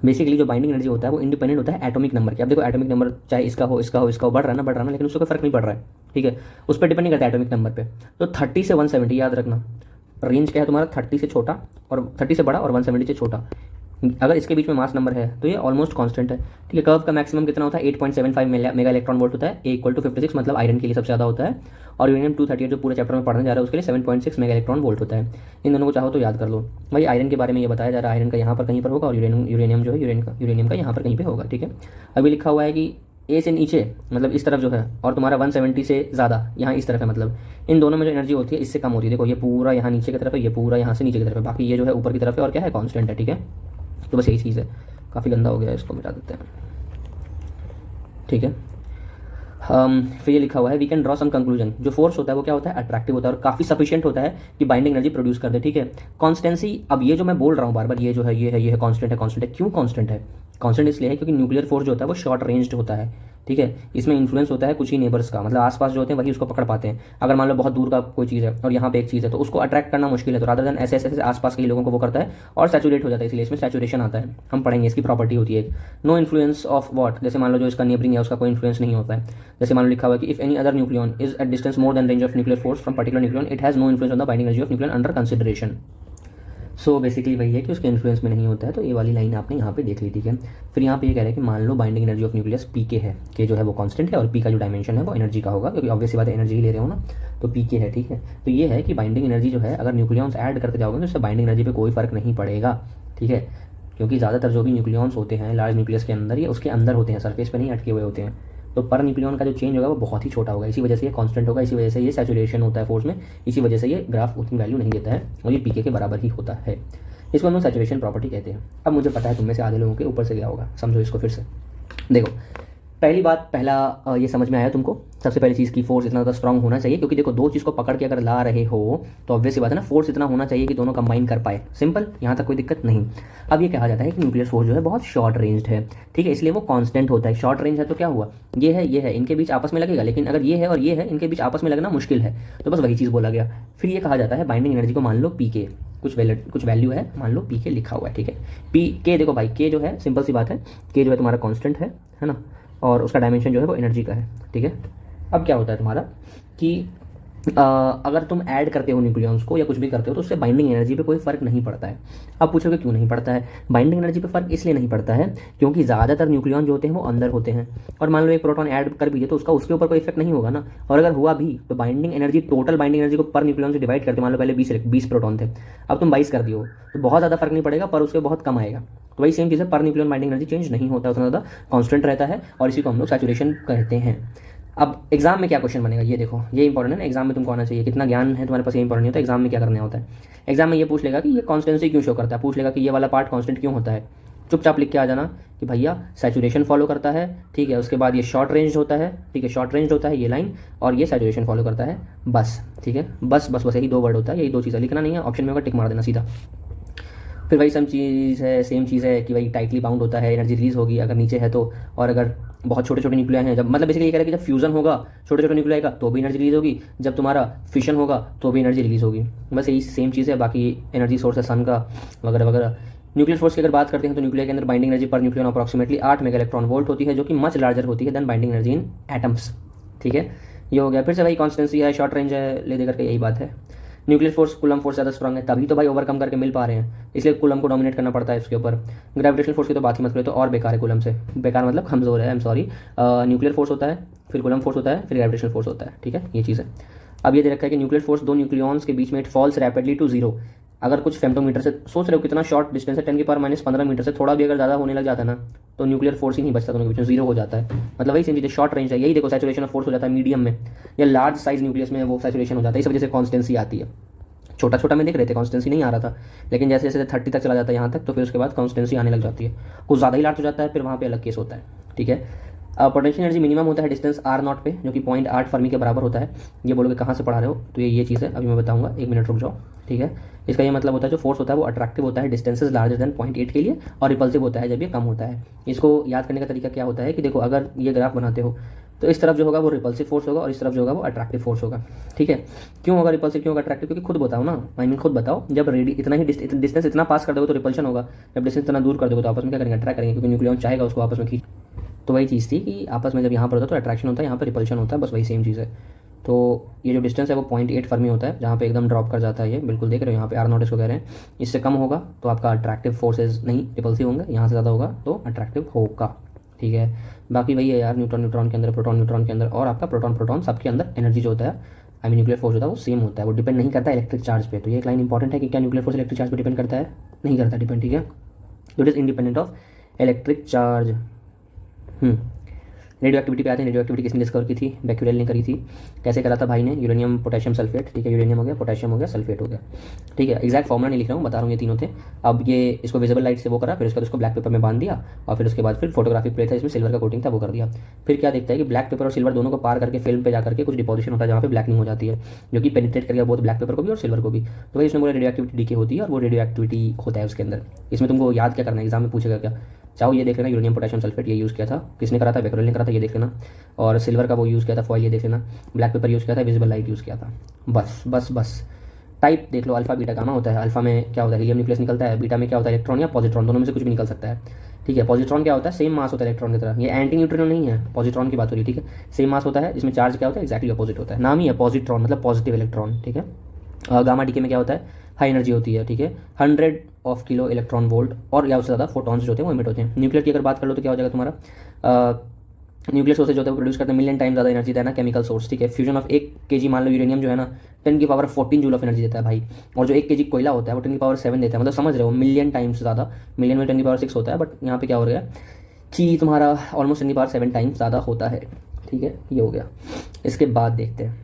Speaker 1: Basically जो बाइंडिंग एनर्जी होता है वो इंडिपेंडेंट होता है एटॉमिक नंबर के। अब देखो एटॉमिक नंबर चाहे इसका हो बढ़ रहा है ना, लेकिन उसको कोई फर्क नहीं पड़ रहा है, ठीक है, उस पर डिपेंड नहीं करता एटॉमिक नंबर पे। तो 30 से 170 याद रखना, रेंज क्या है तुम्हारा, 30 से छोटा और 30 से बड़ा और 170 से छोटा। अगर इसके बीच में मास नंबर है तो ये ऑलमोस्ट कांस्टेंट है, ठीक है। कर्व का मैक्सिमम कितना होता है, 8.75 मेगा इलेक्ट्रॉन वोल्ट होता है, A = 56, मतलब आयरन के लिए सबसे ज़्यादा होता है, और यूरेनियम 238 जो पूरे चैप्टर में पढ़ने जा रहा है उसके लिए 7.6 मेगा इलेक्ट्रॉन वोल्ट होता है। इन दोनों को चाहो तो याद कर लो भाई। आयरन के बारे में ये बताया जा रहा है, आयरन का यहाँ पर कहीं पर होगा और यूरेनियम जो है यूरेनियम का यहाँ पर कहीं पर होगा, ठीक है। अभी लिखा हुआ है कि A से नीचे मतलब इस तरफ जो है, और तुम्हारा 170 से ज़्यादा यहाँ इस तरफ है, मतलब इन दोनों में जो एनर्जी होती है इससे कम होती है। देखो ये पूरा यहाँ नीचे की तरफ है, ये पूरा यहाँ से नीचे की तरफ है, बाकी ये जो है ऊपर की तरफ है और क्या है, कांस्टेंट है, ठीक है। तो बस यही चीज़ है, काफ़ी गंदा हो गया है, इसको मिटा देते हैं, ठीक है। फिर ये लिखा हुआ है we can draw some conclusion, जो फोर्स होता है वो क्या होता है, अट्रैक्टिव होता है और काफ़ी सफिशिएंट होता है कि बाइंडिंग एनर्जी प्रोड्यूस कर दे, ठीक है। कॉन्स्टेंसी, अब ये जो मैं बोल रहा हूँ बार बार, ये जो है ये है कांस्टेंट है, क्यों कांस्टेंट है, कांस्टेंट इसलिए है क्योंकि न्यूक्लियर फोर्स जो होता है वो शॉर्ट रेंज्ड होता है, ठीक है। इसमें इन्फ्लुएंस होता है कुछ ही नेबर्स का, मतलब आसपास जो होते हैं वही उसको पकड़ पाते हैं। अगर मान लो बहुत दूर का कोई चीज़ है और यहाँ पे एक चीज़ है तो उसको अट्रैक्ट करना मुश्किल है, तो रादर देन ऐसे ऐसे आसपास के ही लोगों को वो करता है और सैचुरेट हो जाता है, इसलिए इसमें सैचुरेशन आता है। हम पढ़ेंगे इसकी प्रॉपर्टी होती है नो इन्फ्लुएंस ऑफ वॉट, जैसे मान लो जो इसका नेबरिंग है उसका कोई इन्फ्लुएंस नहीं होता है। जैसे मान लो लिखा हुआ है कि if any other nucleon is at distance more than range of nuclear force from particular nucleon it has no influence on the binding energy of nucleon under consideration. So basically वही है कि उसके इन्फ्लुएंस में नहीं होता है, तो ये वाली लाइन आपने यहाँ पे देख ली, ठीक है। फिर यहाँ पे ये कह रहा है कि मान लो binding energy of nucleus P K है, के जो है वो कांस्टेंट है और पी का जो डायमेंशन है वो एनर्जी का होगा, क्योंकि ऑब्वियसली बात है एनर्जी ही ले रहे हो ना, तो पी के है, ठीक है। तो ये है कि बाइंडिंग एनर्जी जो है अगर न्यूक्लियॉन्स ऐड करते जाओगे तो उससे बाइंडिंग एनर्जी पे कोई फर्क नहीं पड़ेगा, ठीक है, क्योंकि ज़्यादातर जो भी न्यूक्लियॉन्स होते हैं लार्ज न्यूक्लियस के अंदर, ये उसके अंदर होते हैं, सरफेस पे नहीं अटके हुए होते हैं। तो पर न्यूक्लियन का जो चेंज होगा वो बहुत ही छोटा होगा, इसी वजह से ये कांस्टेंट होगा, इसी वजह से ये सैचुरेशन होता है फोर्स में, इसी वजह से ये ग्राफ उतनी वैल्यू नहीं देता है और ये पीके के बराबर ही होता है। इसको हम लोग सैचुरेशन प्रॉपर्टी कहते हैं। अब मुझे पता है तुम में से आधे लोगों के ऊपर से गया होगा, समझो इसको फिर से। देखो पहली बात, पहला ये समझ में आया तुमको, सबसे पहली चीज़ की फोर्स इतना ज़्यादा स्ट्रांग होना चाहिए, क्योंकि देखो दो चीज़ को पकड़ के अगर ला रहे हो तो ऑब्वियस सी बात है ना, फोर्स इतना होना चाहिए कि दोनों कंबाइन कर पाए। सिंपल, यहाँ तक कोई दिक्कत नहीं। अब ये कहा जाता है कि न्यूक्लियर फोर्स जो है बहुत शॉर्ट रेंज है, ठीक है, इसलिए वो कांस्टेंट होता है। शॉर्ट रेंज है तो क्या हुआ, ये है, इनके बीच आपस में लगेगा, लेकिन अगर ये है और ये है, इनके बीच आपस में लगना मुश्किल है, तो बस वही चीज़ बोला गया। फिर ये कहा जाता है बाइंडिंग एनर्जी को मान लो पी के, कुछ वैल्यू है, मान लो पी के लिखा हुआ है, ठीक है। पी के देखो भाई, के जो है सिंपल सी बात है, के जो है तुम्हारा कांस्टेंट है ना, और उसका डायमेंशन जो है वो एनर्जी का है, ठीक है। अब क्या होता है तुम्हारा कि अगर तुम ऐड करते हो न्यूक्लियॉन्स को या कुछ भी करते हो तो उससे बाइंडिंग एनर्जी पे कोई फर्क नहीं पड़ता है। अब पूछोगे क्यों नहीं पड़ता है? बाइंडिंग एनर्जी पे फर्क इसलिए नहीं पड़ता है क्योंकि ज़्यादातर न्यूक्लियॉन जो होते हैं वो अंदर होते हैं, और मान लो एक प्रोटॉन ऐड कर भी दिए तो उसका उसके ऊपर कोई इफेक्ट नहीं होगा ना, और अगर हुआ भी तो binding energy, total binding energy को पर न्यूक्लियॉन से डिवाइड करते, मान लो पहले 20 प्रोटॉन थे, अब तुम 22 कर दियो तो बहुत ज़्यादा फर्क नहीं पड़ेगा, पर उसके बहुत कम आएगा। तो वही सेम चीज़ है, per nucleon binding energy change नहीं होता, उतना ज़्यादा कांस्टेंट रहता है, और इसी को हम लोग सैचुरेशन कहते हैं। अब एग्जाम में क्या क्वेश्चन बनेगा, ये देखो, ये इंपॉर्टेंट है ना, एग्जाम में तुमको आना चाहिए, कितना ज्ञान है तुम्हारे पास ये इंपॉर्टेंट नहीं होता, एग्जाम में क्या करना होता है। एग्जाम में ये पूछ लेगा कि ये कॉन्स्टेंसी क्यों शो करता है, पूछ लेगा कि ये वाला पार्ट कांस्टेंट क्यों होता है, चुपचाप लिख के आ जाना कि भैया सैचुरेशन फॉलो करता है, ठीक है। उसके बाद ये शॉर्ट रेंज होता है, ठीक है, शॉर्ट रेंज होता है ये लाइन, और ये सैचुरेशन फॉलो करता है, बस, ठीक है, बस बस बस यही दो वर्ड होता है, यही दो चीज़ें, लिखना नहीं है, ऑप्शन में होगा टिक मार देना सीधा। फिर वही सेम चीज़ है कि भाई टाइटली बाउंड होता है, एनर्जी रिलीज होगी अगर नीचे है तो, और अगर बहुत छोटे छोटे न्यूक्लियाई हैं, जब मतलब बेसिकली ये कह रहा है कि जब फ्यूजन होगा छोटे छोटे न्यूक्लियाई का तो भी एनर्जी रिलीज होगी, जब तुम्हारा फिशन होगा तो भी एनर्जी रिलीज होगी, बस यही सेम चीज़ है। बाकी एनर्जी सोर्स है सन का वगैरह वगैरह। न्यूक्लियर फोर्स की अगर बात करते हैं तो न्यूक्लियर के अंदर binding energy per nucleon approximately 8 mega electron volt होती है, जो कि मच लार्जर होती है than binding energy in atoms, ठीक है। ये हो गया, फिर से भाई कॉन्स्टेंसी है, शॉर्ट रेंज है, ले दे करके यही बात है। न्यूक्लियर फोर्स, कूलम फोर्स ज़्यादा स्ट्रांग है, तभी तो भाई ओवरकम करके मिल पा रहे हैं, इसलिए कूलम को डोमिनेट करना पड़ता है इसके ऊपर। ग्रेविटेशनल फोर्स की तो बात ही मत करो, तो और बेकार है कूलम से, बेकार मतलब कमजोर है, I am sorry. Nuclear force होता है, फिर कूलम फोर्स होता है, फिर ग्रेविटेशनल फोर्स होता है, ठीक है, ये चीज़ है। अब ये दे रखा है कि न्यूक्लियर फोर्स दो न्यूक्लियॉन्स के बीच में it falls rapidly to zero. अगर कुछ फेम्टोमीटर से, सोच रहे हो कितना शॉर्ट डिस्टेंस है, 10⁻⁻15 मीटर से थोड़ा भी अगर ज़्यादा होने लग जाता है ना तो न्यूक्लियर फोर्स ही नहीं बचता, दोनों के बीच में जीरो हो जाता है। मतलब वही सेम चीज़, शॉर्ट रेंज है, यही देखो सैचुरेशन ऑफ फोर्स हो जाता है मीडियम में, या लार्ज साइज न्यूक्लियस में वो सैचुरेशन हो जाता है, इस वजह से कॉन्स्टेंसी आती है। छोटा छोटा में देख रहे थे कॉन्स्टेंसी नहीं आ रहा था, लेकिन जैसे जैसे 30 तक चला जाता है यहाँ तक, तो फिर उसके बाद कॉन्स्टेंसी आने लग जाती है, कुछ ज़्यादा ही लार्ज हो जाता है, फिर वहाँ पे अलग केस होता है, ठीक है। पोटेंशियल एनर्जी मिनिमम होता है डिस्टेंस r0 पे, जो कि 0.8 फर्मी के बराबर होता है। ये बोलोगे कहाँ से पढ़ा रहे हो, तो ये चीज़ है, अभी मैं बताऊंगा, एक मिनट रुक जाओ, ठीक है। इसका ये मतलब होता है जो फोर्स होता है वो अट्रैक्टिव होता है डिस्टेंसेज लार्जर देन 0.8 के लिए, और रिपल्सिव होता है जब ये कम होता है। इसको याद करने का तरीका क्या होता है कि देखो अगर ये ग्राफ बनाते हो तो इस तरफ जो होगा वो रिपल्सिव फोर्स होगा, और इस तरफ जो होगा वो अट्रैक्टिव फोर्स होगा, ठीक है। क्यों होगा रिपल्सिव, क्यों होगा अट्रैक्टिव, क्योंकि खुद बताओ ना, आई मीन खुद बताओ, जब इतना ही डिस्टेंस इतना पास कर दोगे तो रिपल्शन होगा, जब डिस्टेंस इतना दूर कर दोगे तो आपस में क्या करेंगे, अट्रैक्ट करेंगे, क्योंकि न्यूक्लियन चाहेगा उसको आपस में खींच। तो वही चीज़ थी कि आपस में जब यहाँ पर होता है तो अट्रैक्शन होता है, यहाँ पर रिपल्शन होता है, बस वही सेम चीज़ है। तो ये जो डिस्टेंस है वो 0.8 फर्मी होता है, जहाँ पे एकदम ड्रॉप कर जाता है, ये बिल्कुल देख रहे हो यहाँ पे r0 इसको कह रहे हैं। इससे कम होगा तो आपका अट्रैक्टिव फोर्सेज नहीं रिपल्सिव होंगे, यहाँ से ज़्यादा होगा तो अट्रैक्टिव होगा, ठीक है। बाकी वही है यार, न्यूट्रॉन के अंदर, प्रोटॉन के अंदर, और आपका प्रोटॉन सबके अंदर एनर्जी जो होता है, आई मीन न्यूक्लियर फोर्स होता है वो सेम होता है, वो डिपेंड नहीं करता है इलेक्ट्रिक चार्ज पे। तो ये एक लाइन इंपॉर्टेंट है कि क्या न्यूक्लियर फोर्स इलेक्ट्रिक चार्ज पे डिपेंड करता है, नहीं करता डिपेंड, ठीक है। तो it is independent of electric charge. Radio activity पे आते हैं। रेडियो एक्टिविटी किसने डिस्कवर की थी, बैक्यूरेल ने करी थी। कैसे करा था भाई ने, यूरेनियम पोटेशियम सल्फेट, ठीक है, यूरेनियम हो गया, पोटेशियम हो गया, सल्फेट हो गया, ठीक है। एक्जैक्ट फॉर्मुला नहीं लिख रहा हूँ, बता रहा हूँ ये तीनों थे। अब ये इसको विजिबल लाइट से वो करा, फिर उसके बाद उसको ब्लैक पेपर में बांध दिया, और फिर उसके बाद फिर फोटोग्राफिक प्लेट था इसमें सिल्वर का कोटिंग था वो कर दिया। फिर क्या देखता है कि ब्लैक पेपर और सिल्वर दोनों को पार करके फिल्म पे जाकर के कुछ डिपोजिशन होता है जहाँ पे ब्लैकनिंग हो जाती है, जो कि पेनिट्रेट कर गया बहुत ब्लैक पेपर को भी और सिल्वर को भी। तो भाई इसमें बोला रेडियो एक्टिविटी डीके होती है, और वो रेडियो एक्टिविटी होता है उसके अंदर। इसमें तुमको याद क्या करना है, एग्जाम में पूछेगा क्या, चाहो ये देख लेना, यूरेनियम पोटेशियम सल्फेट ये यूज़ किया था, किसने करा था, बैक्यूरेल ने करा था, ये देख लेना। और सिल्वर का वो यूज़ किया था फॉइल, ये देख लेना। ब्लैक पेपर यूज़ किया था, विजिबल लाइट यूज़ किया था, बस बस बस। टाइप देख लो, अल्फा बीटा गामा होता है। अल्फा में क्या होता है, हीलियम न्यूक्लियस निकलता है, बीटा में क्या होता है, इलेक्ट्रॉन या पॉजिट्रॉन, दोनों में से कुछ भी निकल सकता है, ठीक है। पॉजिट्रॉन क्या होता है, सेम मास होता है इलेक्ट्रॉन की तरह, ये एंटी न्यूट्रिनो नहीं है, पॉजिट्रॉन की बात हो रही है, ठीक है। सेम मास होता है, जिसमें चार्ज क्या होता है, एक्जैक्टली अपोजिट होता है, नाम ही है पॉजिट्रॉन, मतलब पॉजिटिव इलेक्ट्रॉन, ठीक है। गामा डीके में क्या होता है, हाई एनर्जी होती है, ठीक है, 100 ऑफ किलो इलेक्ट्रॉन वोल्ट और या उससे ज़्यादा फोटॉन्स जो होते हैं वो इमिट होते हैं। न्यूक्लियर की अगर बात कर लो तो क्या हो जाएगा तुम्हारा, न्यूक्लियर सोर्सेज जो होता है वो प्रोड्यूस करते हैं मिलियन टाइम ज़्यादा एनर्जी देता है ना केमिकल सोर्स, ठीक है। फ्यूजन ऑफ 1 kg मान लो यूरेनियम जो है ना 10⁻14 जूल ऑफ एनर्जी देता है भाई, और जो 1 kg कोयला होता है वो 10⁻7 देता है, मतलब समझ रहे हो मिलियन टाइम्स ज़्यादा, मिलियन में 10⁻6 होता है, बट यहाँ पे क्या हो गया कि तुम्हारा ऑलमोस्ट 10⁻7 टाइम्स ज़्यादा होता है, ठीक है, ये हो गया। इसके बाद देखते हैं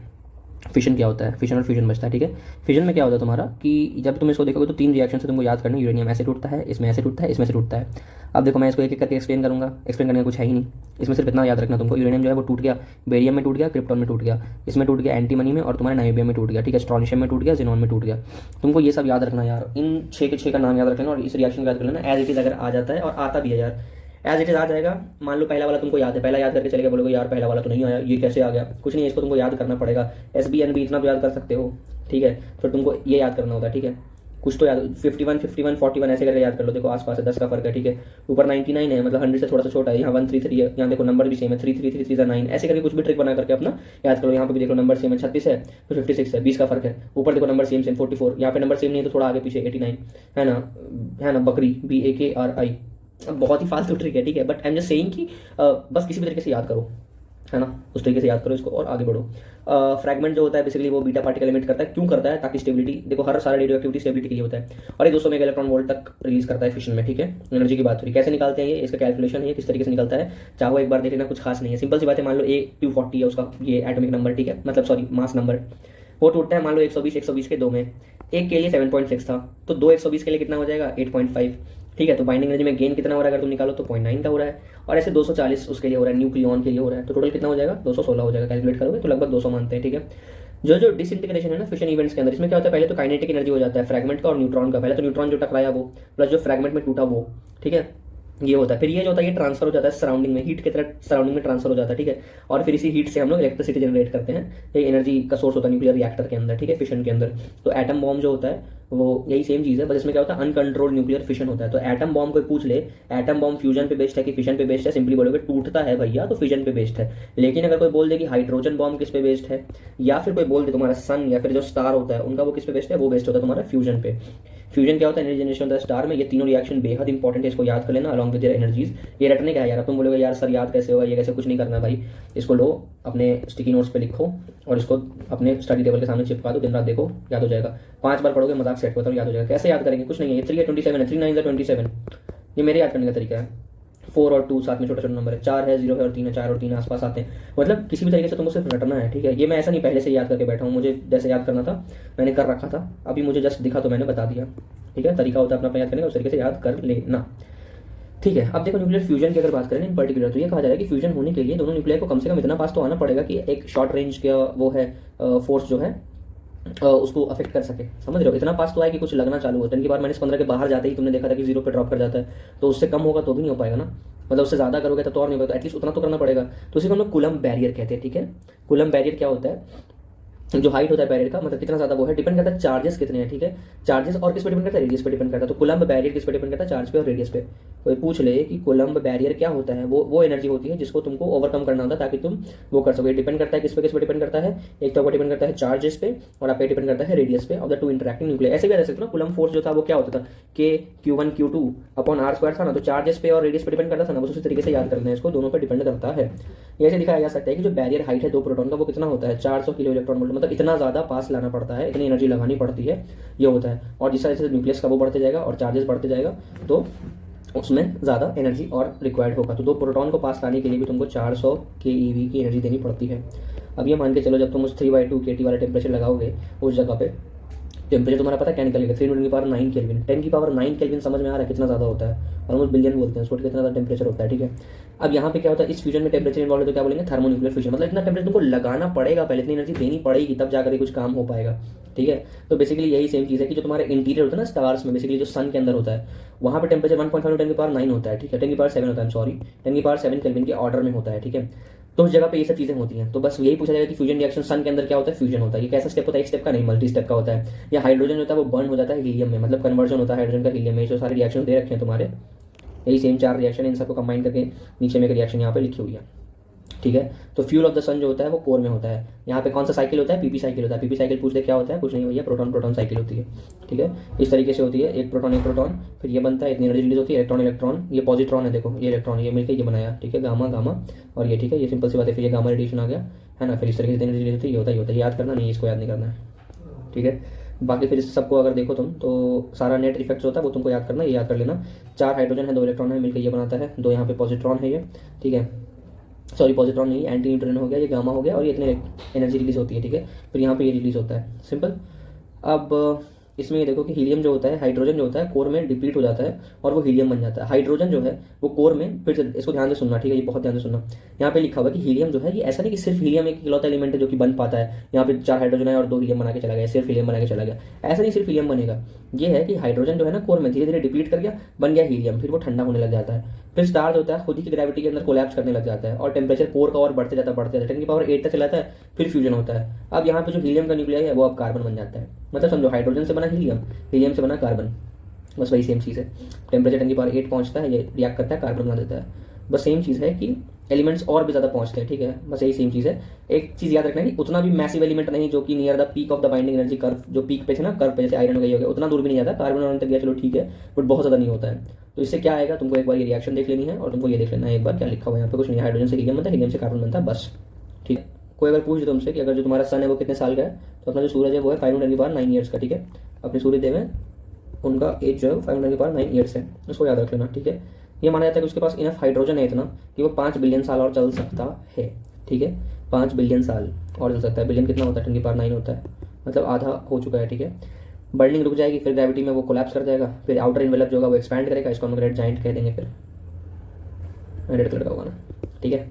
Speaker 1: फिशन क्या होता है, फिशन और फ्यूजन बचता है, ठीक है। फिशन में क्या होता है तुम्हारा कि जब तुम इसको देखोगे तो 3 रिएक्शन से तुमको याद करना है। यूरेनियम ऐसे टूटता है, इसमें ऐसे टूटता है, इसमें से टूटता है। अब देखो मैं इसको एक एक करके एक्सप्लेन करूँगा, एक्सप्लेन करने का कुछ है ही नहीं। इसमें सिर्फ इतना याद रखना तुमको, यूरेनियम जो है वो टूट गया, बेरियम में टूट गया, क्रिप्टॉन में टूट गया, इसमें टूट गया एंटीमनी में, और तुम्हारे नाइबियम में टूट गया, ठीक है। स्ट्रॉन्शियम में टूट गया, ज़ेनॉन में टूट गया। तुमको ये सब याद रखना यार, इन 6 के 6 का नाम याद रख लेना और इस रिएक्शन का याद कर लेना। एज इट इज़ अगर आ जाता है, और आता भी है यार, एज इट इज आ जाएगा। मान लो पहला वाला तुमको याद है, पहला याद करके चले गए, बोलोगे यार पहला वाला तो नहीं आया, ये कैसे आ गया। कुछ नहीं है, इसको तुमको याद करना पड़ेगा। SBNB इतना तो याद कर सकते हो, ठीक है। फिर तुमको ये याद करना होता है, ठीक है। कुछ तो याद 51 51 41 ऐसे करके याद कर लो। देखो आसपास है, 10 का फर्क है, ठीक है। ऊपर 99 है, मतलब 100 से थोड़ा सा छोटा है। यहाँ 133 है, यहाँ देखो नंबर भी सेम है, 3333 9, ऐसे करके कुछ भी ट्रिक बना करके अपना याद करो। यहाँ पे भी देखो नंबर सेम है, 36 है, फिर 56 है, 20 का फर्क है। ऊपर देखो नंबर सेम 44, यहाँ पे नंबर सेम नहीं है तो थोड़ा आगे पीछे 89 है ना। बकरी BAKRI, बहुत ही फालतू ट्रिक है, ठीक है। But I am just saying कि बस किसी भी तरीके से याद करो, है ना, उस तरीके से याद करो इसको और आगे बढ़ो। फ्रैगमेंट जो होता है बेसिकली वो बीटा पार्टिकल एमिट करता है। क्यों करता है? ताकि स्टेबिलिटी, देखो हर सारा रेडियो एक्टिविटी स्टेबिलिटी के लिए होता है। और ये 200 मेगा इलेक्ट्रॉन वोल्ट तक रिलीज करता है फिशन में, ठीक है। एनर्जी की बात हो रही, कैसे निकालते हैं ये, इसका कैलकुलेशन है, किस तरीके से निकलता है, चाहो एक बार देख लेना, कुछ खास नहीं है, सिंपल सी बात है। मान लो A240 है उसका ये एटॉमिक नंबर, ठीक है, मतलब सॉरी मास नंबर। वो टूटता है मान लो 120 के 2 में, एक के लिए 7.6 था, तो 2 120 के लिए कितना हो जाएगा 8.5, ठीक है। तो बाइंडिंग एनर्जी में गेन कितना हो रहा है अगर तुम निकालो तो 0.9 का हो रहा है, और ऐसे 240 उसके लिए हो रहा है, न्यूक्लियॉन के लिए हो रहा है, तो टोटल कितना हो जाएगा 216 हो जाएगा। कैलकुलेट करोगे तो लगभग 200 मानते हैं, ठीक है। जो डिसइंटीग्रेशन है ना फिशन इवेंट्स के अंदर, इसमें क्या होता है, पहले तो काइनेटिक एनर्जी हो जाता है फ्रैगमेंट का और न्यूट्रॉन का। पहले तो न्यूट्रॉन जो टकराया वो प्लस जो फ्रैगमेंट में टूटा वो, ठीक है, ये होता है। फिर ये जो होता है ये ट्रांसफर हो जाता है सराउंडिंग में, हीट की तरह सराउंडिंग में ट्रांसफर हो जाता है, ठीक है। और फिर इसी हीट से हम लोग इलेक्ट्रिसिटी जनरेट करते हैं। ये एनर्जी का सोर्स होता है न्यूक्लियर रिएक्टर के अंदर, ठीक है, फिशन के अंदर। तो एटम बॉम्ब जो होता है वो यही सेम चीज़ है, बस इसमें क्या होता है अनकंट्रोल्ड न्यूक्लियर फिशन होता है। तो एटम बॉम्ब कोई पूछ ले एटम बॉम्ब फ्यूजन पे बेस्ड है कि फिशन पे बेस्ड है, सिंपली बोलोगे टूटता है भैया तो फिशन पे बेस्ड है। लेकिन अगर कोई बोल दे कि हाइड्रोजन बॉम्ब किस पे बेस्ड है, या फिर कोई बोल दे तुम्हारा सन या फिर जो स्टार होता है उनका वो किस पे बेस्ड है, वो बेस्ड होता है तुम्हारा फ्यूजन पे। फ्यूजन क्या होता है, एनर्जी जनरेशन होता है स्टार में। ये तीनों रिएक्शन बेहद इंपॉर्टेंट है, इसको याद कर लेना अलॉन्ग विद देयर एनर्जीज। ये रटने का है यार, अब तुम बोलोगे यार सर याद कैसे होगा, ये कैसे, कुछ नहीं करना भाई। इसको लो अपने स्टिकी नोट्स पे लिखो और इसको अपने स्टडी टेबल के सामने चिपका दो, दिन रात देखो, याद हो जाएगा। 5 बार पढ़ोगे मजाक सेट होता है, याद हो जाएगा। कैसे याद करेंगे, कुछ नहीं है, 3 है 27 है, 3 9 27, ये मेरे याद करने का तरीका है। 4 और 2 साथ में छोटा छोटा नंबर है, 4 है, 0 है और 3 है, 4 और 3 आसपास आते हैं। मतलब किसी भी तरीके से तुमको सिर्फ रटना है, ठीक है। ये मैं ऐसा नहीं पहले से याद करके बैठा हूँ, मुझे जैसे याद करना था मैंने कर रखा था, अभी मुझे जस्ट दिखा तो मैंने बता दिया, ठीक है। तरीका होता है अपना याद करने का, उस तरीके से याद कर लेना, ठीक है। अब देखो न्यूक्लियर फ्यूजन की अगर बात करें इन पर्टिकुलर, तो ये कहा जा रहा है कि फ्यूजन होने के लिए दोनों न्यूक्लियर को कम से कम इतना पास तो आना पड़ेगा कि एक शॉर्ट रेंज का वो है फोर्स जो है उसको अफेक्ट कर सके, समझ रहे हो। इतना पास तो है कि कुछ लगना चालू हो, 10 की पावर -15 के बाहर जाते ही तुमने देखा था कि 0 पे ड्रॉप कर जाता है। तो उससे कम होगा तो भी नहीं हो पाएगा ना, मतलब उससे ज़्यादा करोगे तो और नहीं होगा, तो एटलीस्ट उतना तो करना पड़ेगा। तो उसी को हम लोग कूलम्ब बैरियर कहते हैं, ठीक है। कूलम्ब बैरियर क्या होता है, जो हाइट होता है बैरियर का, मतलब कितना ज़्यादा वो है, डिपेंड करता है चार्जेस कितने हैं, ठीक है। चार्जेस और किस पे डिपेंड करता है, रेडियस पे डिपेंड करता है। तो कूलम्ब बैरियर किस पे डिपेंड करता है, चार्ज पे और रेडियस पे। कोई पूछ ले कि कूलम्ब बैरियर क्या होता है, वो एनर्जी होती है जिसको तुमको ओवरकम करना होता है ताकि तुम वो कर सको। डिपेंड करता है किस पे डिपेंड करता है, एक तो डिपेंड करता है चार्जेस पे और आपका डिपेंड करता है रेडियस पे of the two interacting nuclear. ऐसे भी रह सकते हो ना, कूलम्ब फोर्स जो था वो क्या होता था, K Q1 Q2 upon R² था ना, तो चार्जेस पे और रेडियस पे डिपेंड करता था ना, बस उसी तरीके से याद करना है इसको, दोनों पे डिपेंड करता है। ऐसे दिखाया जा सकता है कि जो बैरियर हाइट है 2 प्रोटॉन का वो कितना होता है 400 किलो इलेक्ट्रॉन वोल्ट, मतलब इतना ज़्यादा पास लाना पड़ता है, इतनी एनर्जी लगानी पड़ती है, ये होता है। और जिस तरह से न्यूक्लियस का वो बढ़ते जाएगा और चार्जेस बढ़ते जाएगा तो उसमें ज़्यादा एनर्जी और रिक्वायर्ड होगा। तो 2 प्रोटॉन को पास लाने के लिए भी तुमको 400 keV की एनर्जी देनी पड़ती है। अब ये मान के चलो जब तुम उस 3/2 kT वाला टेम्परेचर लगाओगे उस जगह पे, टेम्परेचर तुम्हारा पता है क्या निकलेगा, 3 × 10⁹ केल्विन। 10⁹ केल्विन समझ में आ रहा है कितना ज़्यादा होता है, ऑलमोस्ट बिलियन बोलते हैं उसको, कितना ज़्यादा टेम्परेचर होता है, ठीक है। अब यहाँ पे क्या होता है, इस फ्यूजन में टेम्परेचर इन्वॉल्व है तो क्या बोलेंगे, थर्मोन्यूक्लियर फ्यूजन। मतलब इतना टेम्परेचर तुमको लगाना पड़ेगा, पहले इतनी एनर्जी देनी पड़ेगी तब जाकर कुछ काम हो पाएगा, ठीक है। तो बेसिकली यही सेम चीज़ है कि जो तुम्हारे इंटीरियर होता है ना स्टार्स में, बेसिकली जो सन के अंदर होता है वहाँ पे टेम्परेचर 1.5 × 10⁹ होता है, ठीक है, 10⁷ होता है, सॉरी 10⁷ केल्विन के ऑर्डर में होता है, ठीक है। तो उस जगह पे ये सब चीज़ें होती हैं। तो बस यही पूछा जाएगा कि फ्यूजन रिएक्शन सन के अंदर क्या होता है, फ्यूजन होता है। ये कैसा स्टेप होता है, एक स्टेप का नहीं मल्टी स्टेप का होता है। या हाइड्रोजन होता है वो बर्न हो जाता है हीलियम में, मतलब कन्वर्जन होता है हाइड्रोजन का हीलियम में। जो सारे रिएक्शन दे रखे हैं तुम्हारे, यही सेम 4 रिएक्शन, इन सबको कंबाइन करके नीचे में एक रिएक्शन यहाँ पे लिखी हुई है, ठीक है। तो फ्यूल ऑफ द सन जो होता है वो कोर में होता है। यहाँ पे कौन सा साइकिल होता है, PP साइकिल होता है। PP साइकिल पूछ दे क्या होता है, कुछ नहीं भैया, प्रोटॉन प्रोटॉन साइकिल होती है, ठीक है। इस तरीके से होती है, एक प्रोटॉन, फिर ये बनता है, इतनी एनर्जी रिलीज होती है, इलेक्ट्रॉन, ये पॉजिट्रॉन है, देखो ये इलेक्ट्रॉन, ये मिलकर ये बनाया, ठीक है, गामा और ये, ठीक है, ये सिंपल सी बात है। फिर ये गामा रेडिएशन आ गया, है ना, फिर इस तरीके से एनर्जी रिलीज होती है, ये होता है, याद करना नहीं, इसको याद नहीं करना है, ठीक है। बाकी फिर इस सबको अगर देखो तुम तो सारा नेट इफेक्ट्स होता है वो तुमको याद करना, ये याद कर लेना। 4 हाइड्रोजन है, 2 इलेक्ट्रॉन है, मिलकर ये बनाता है, 2 यहाँ पे पॉजिट्रॉन है ये, ठीक है। सॉरी पॉजिट्रॉन नहीं, एंटी न्यूट्रॉन हो गया, ये गामा हो गया, और ये इतने एनर्जी रिलीज होती है, ठीक है। फिर यहाँ पे ये रिलीज होता है, सिंपल। अब इसमें ये देखो कि हीलियम जो होता है, हाइड्रोजन जो होता है कोर में डिप्लीट हो जाता है और वो हीलियम बन जाता है। हाइड्रोजन जो है वो कोर में, फिर से इसको ध्यान से सुनना, ठीक है, ये बहुत ध्यान से सुनना। यहाँ पे लिखा हुआ है कि हीलियम जो है ये ऐसा नहीं कि सिर्फ हीलियम एक इकलौता एलिमेंट है जो कि बन पाता है, यहाँ पे 4 हाइड्रोजन है और 2 हीलियम बना के चला गया, सिर्फ हीलियम बना के चला गया, ऐसा नहीं सिर्फ हीलियम बनेगा। ये है कि हाइड्रोजन जो है ना कोर में धीरे धीरे डिप्लीट कर गया, बन गया हीलियम, फिर वो ठंडा होने लग जाता है, फिर स्टार्च होता है खुद ही की ग्रेविटी के अंदर कोलैप्स करने लग जाता है और टेम्परेचर कोर का और बढ़ते जाता है 10⁸ तक चलाता है, फिर फ्यूजन होता है। अब यहाँ पे जो हीलियम का न्यूक्लियाई है वो अब कार्बन बन जाता है, मतलब समझो हाइड्रोजन से बना हीलियम, हीलियम से बना कार्बन, बस वही सेम चीज़ है। टेम्परेचर 10⁸ पहुँचता है, ये रिएक्ट करता है, कार्बन बना देता है, बस सेम चीज़ है कि एलिमेंट्स और भी ज़्यादा पहुँचते हैं, ठीक है, बस यही सेम चीज़ है। एक चीज़ याद रखना है कि उतना भी मैसिव एलिमेंट नहीं जो कि near the peak of the binding energy curve, जो पीक पे थे ना कर्व पे, जैसे आयरन हो गया, उतना दूर भी नहीं जाता, कार्बन वार्बन तक गया चलो ठीक है, बट बहुत ज़्यादा नहीं होता है। तो इससे क्या आएगा, तुमको एक बार ये रिएक्शन देख लेनी है और तुमको ये देख लेना है एक बार क्या लिखा हुआ है यहाँ पे, कुछ नहीं, हाइड्रोजन से हीलियम बनता है, हीलियम से कार्बन बनता है, बस, ठीक है। कोई अगर पूछ दे तुमसे कि अगर जो तुम्हारा सन है वो कितने साल का है, तो अपना जो सूरज है वो है 5×10⁹ ईयर्स का, ठीक है। अपने सूर्यदेव है, उनका एज जो है 5×10⁹ ईयर्स है, उसको याद रख लेना, ठीक है। ये माना जाता है कि उसके पास इनफ हाइड्रोजन है इतना कि वो 5 बिलियन साल और चल सकता है, ठीक है, 5 बिलियन साल और चल सकता है। बिलियन कितना होता है, 10⁹ होता है, मतलब आधा हो चुका है, ठीक है। बर्निंग रुक जाएगी, फिर ग्रेविटी में वो कोलैप्स कर जाएगा, फिर आउटर इन्वेलप जो होगा वो एक्सपैंड करेगा, इसको हम रेड जाइंट कह देंगे, फिर रेड कलर का होगा ना, ठीक है।